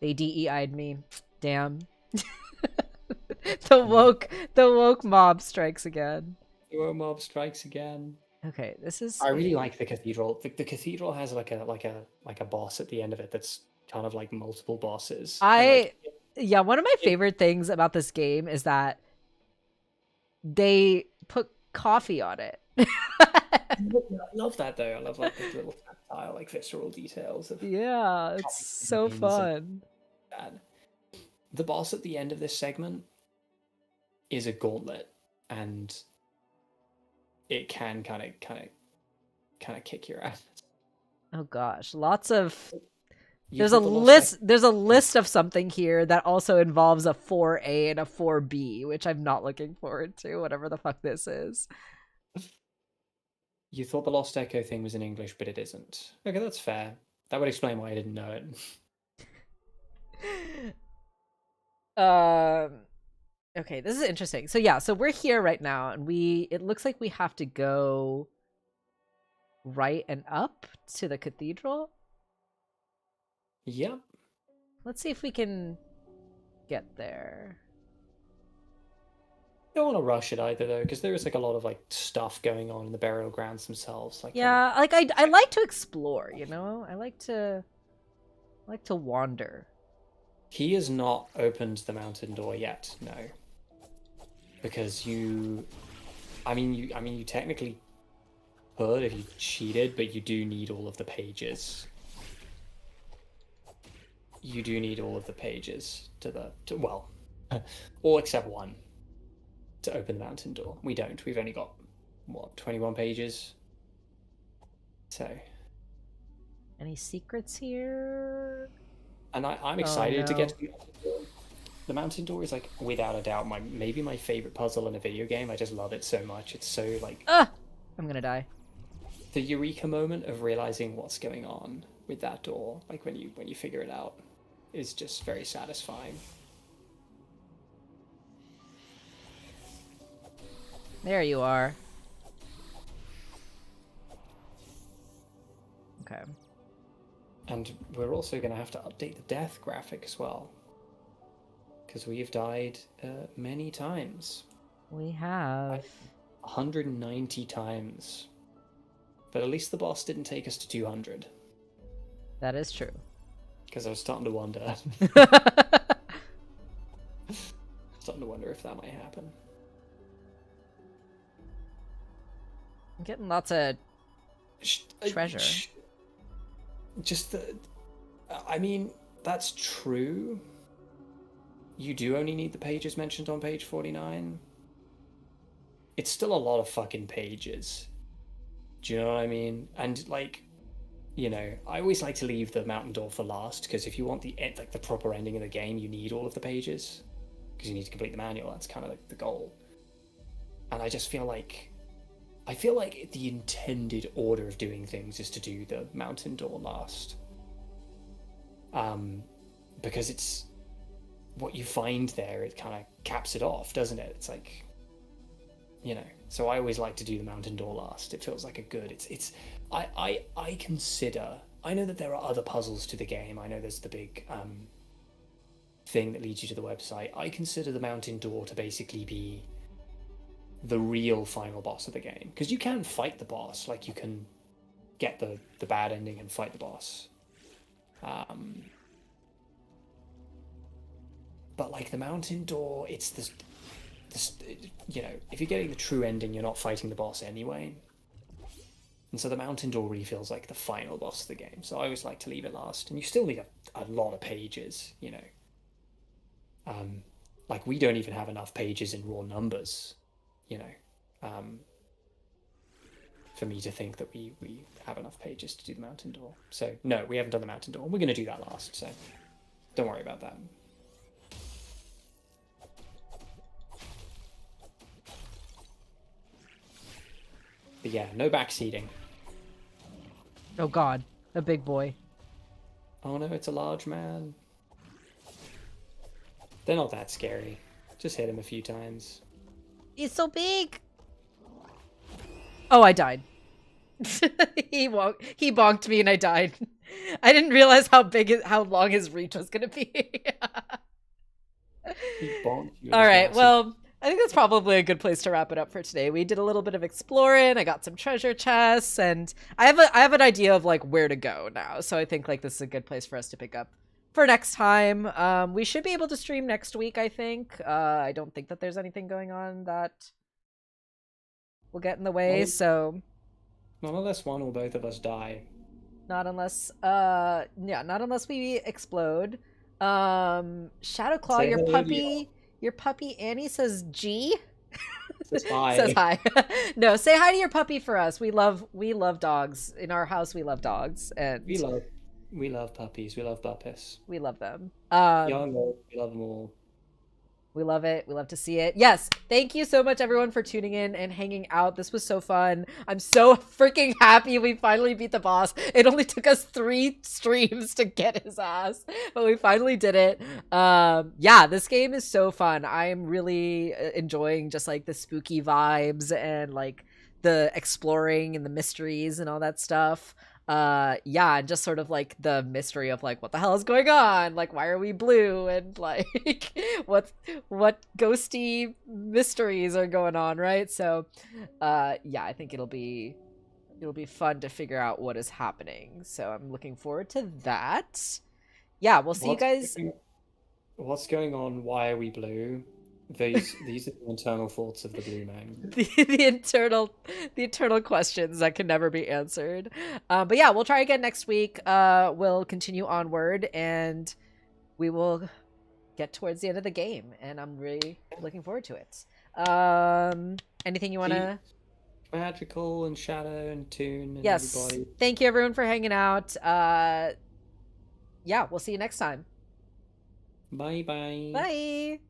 Speaker 1: They DEI'd me. Damn. The woke mob strikes again.
Speaker 2: The woke mob strikes again.
Speaker 1: Okay, this is.
Speaker 2: I really like the cathedral. The cathedral has like a boss at the end of it that's kind of like multiple bosses.
Speaker 1: Yeah, one of my favorite things about this game is that they put coffee on it.
Speaker 2: I love that though. I love like the little tactile, like visceral details.
Speaker 1: Yeah, it's so fun.
Speaker 2: The boss at the end of this segment is a gauntlet, and it can kind of kick your ass.
Speaker 1: Oh gosh, lots of.
Speaker 2: You
Speaker 1: There's a
Speaker 2: put the
Speaker 1: list. There's a list of something here that also involves a 4A and a 4B, which I'm not looking forward to. Whatever the fuck this is.
Speaker 2: You thought the Lost Echo thing was in English, but it isn't. Okay, that's fair. That would explain why I didn't know it.
Speaker 1: Okay, this is interesting. So yeah, so we're here right now, and it looks like we have to go right and up to the cathedral.
Speaker 2: Yep.
Speaker 1: Let's see if we can get there.
Speaker 2: Don't want to rush it either though, because there is like a lot of like stuff going on in the burial grounds themselves. Like
Speaker 1: yeah, like I like to explore, you know. I like to wander.
Speaker 2: He has not opened the mountain door yet, no. Because you technically could if you cheated, but you do need all of the pages. You do need all of the pages well, all except one to open the mountain door. We don't. We've only got, 21 pages? So.
Speaker 1: Any secrets here?
Speaker 2: And I'm excited to get to the mountain door. The mountain door is like, without a doubt, maybe my favorite puzzle in a video game. I just love it so much. It's so like...
Speaker 1: I'm gonna die.
Speaker 2: The eureka moment of realizing what's going on with that door, like when you figure it out, is just very satisfying.
Speaker 1: There you are. Okay.
Speaker 2: And we're also going to have to update the death graphic as well. Because we've died many times.
Speaker 1: We have.
Speaker 2: 190 times. But at least the boss didn't take us to 200.
Speaker 1: That is true.
Speaker 2: Because I was starting to wonder. Starting to wonder if that might happen.
Speaker 1: I'm getting lots of treasure.
Speaker 2: I mean, that's true. You do only need the pages mentioned on page 49. It's still a lot of fucking pages. Do you know what I mean? And like, you know, I always like to leave the mountain door for last, because if you want the proper ending of the game, you need all of the pages, because you need to complete the manual. That's kind of like the goal. And I just feel like the intended order of doing things is to do the mountain door last. because it's what you find there. It kind of caps it off, doesn't it? It's like, So I always like to do the mountain door last. It feels like a good. I consider. I know that there are other puzzles to the game. I know there's the big thing that leads you to the website. I consider the mountain door to basically be the real final boss of the game, because you can fight the boss. Like, you can get the bad ending and fight the boss. But like the mountain door, it's this, if you're getting the true ending, you're not fighting the boss anyway. And so the mountain door really feels like the final boss of the game. So I always like to leave it last. And you still need a lot of pages, Like, we don't even have enough pages in raw numbers, for me to think that we have enough pages to do the mountain door. So no, we haven't done the mountain door. We're going to do that last, so don't worry about that. But yeah, no backseating.
Speaker 1: Oh god, a big boy.
Speaker 2: Oh no, it's a large man. They're not that scary. Just hit him a few times.
Speaker 1: He's so big. Oh, I died. He bonked me and I died. I didn't realize how long his reach was gonna be.
Speaker 2: He bonked you.
Speaker 1: All right, well, I think that's probably a good place to wrap it up for today. We did a little bit of exploring. I got some treasure chests, and I have an idea of like where to go now. So I think like this is a good place for us to pick up for next time. We should be able to stream next week, I think. I don't think that there's anything going on that will get in the way, so
Speaker 2: not unless one or both of us die.
Speaker 1: Not unless not unless we explode. Shadowclaw, your puppy Annie says G.
Speaker 2: Says hi.
Speaker 1: Says hi. No, say hi to your puppy for us. We love dogs. In our house we love dogs, and
Speaker 2: we love puppies. We love puppies.
Speaker 1: We love them.
Speaker 2: Young, old, we love them all.
Speaker 1: We love it. We love to see it. Yes. Thank you so much, everyone, for tuning in and hanging out. This was so fun. I'm so freaking happy we finally beat the boss. It only took us 3 streams to get his ass, but we finally did it. Yeah, this game is so fun. I am really enjoying just like the spooky vibes and like the exploring and the mysteries and all that stuff. Yeah, and just sort of like the mystery of like what the hell is going on, like why are we blue, and like what ghosty mysteries are going on, right? So yeah, I think it'll be fun to figure out what is happening, so I'm looking forward to that. Yeah, we'll see you guys.
Speaker 2: What's going on? Why are we blue? These are the internal thoughts of the blue man.
Speaker 1: the internal questions that can never be answered. But yeah, we'll try again next week. We'll continue onward, and we will get towards the end of the game, and I'm really looking forward to it. Anything you want to?
Speaker 2: Magical and Shadow and Toon and
Speaker 1: yes.
Speaker 2: Everybody.
Speaker 1: Thank you, everyone, for hanging out. Yeah, we'll see you next time.
Speaker 2: Bye.
Speaker 1: Bye.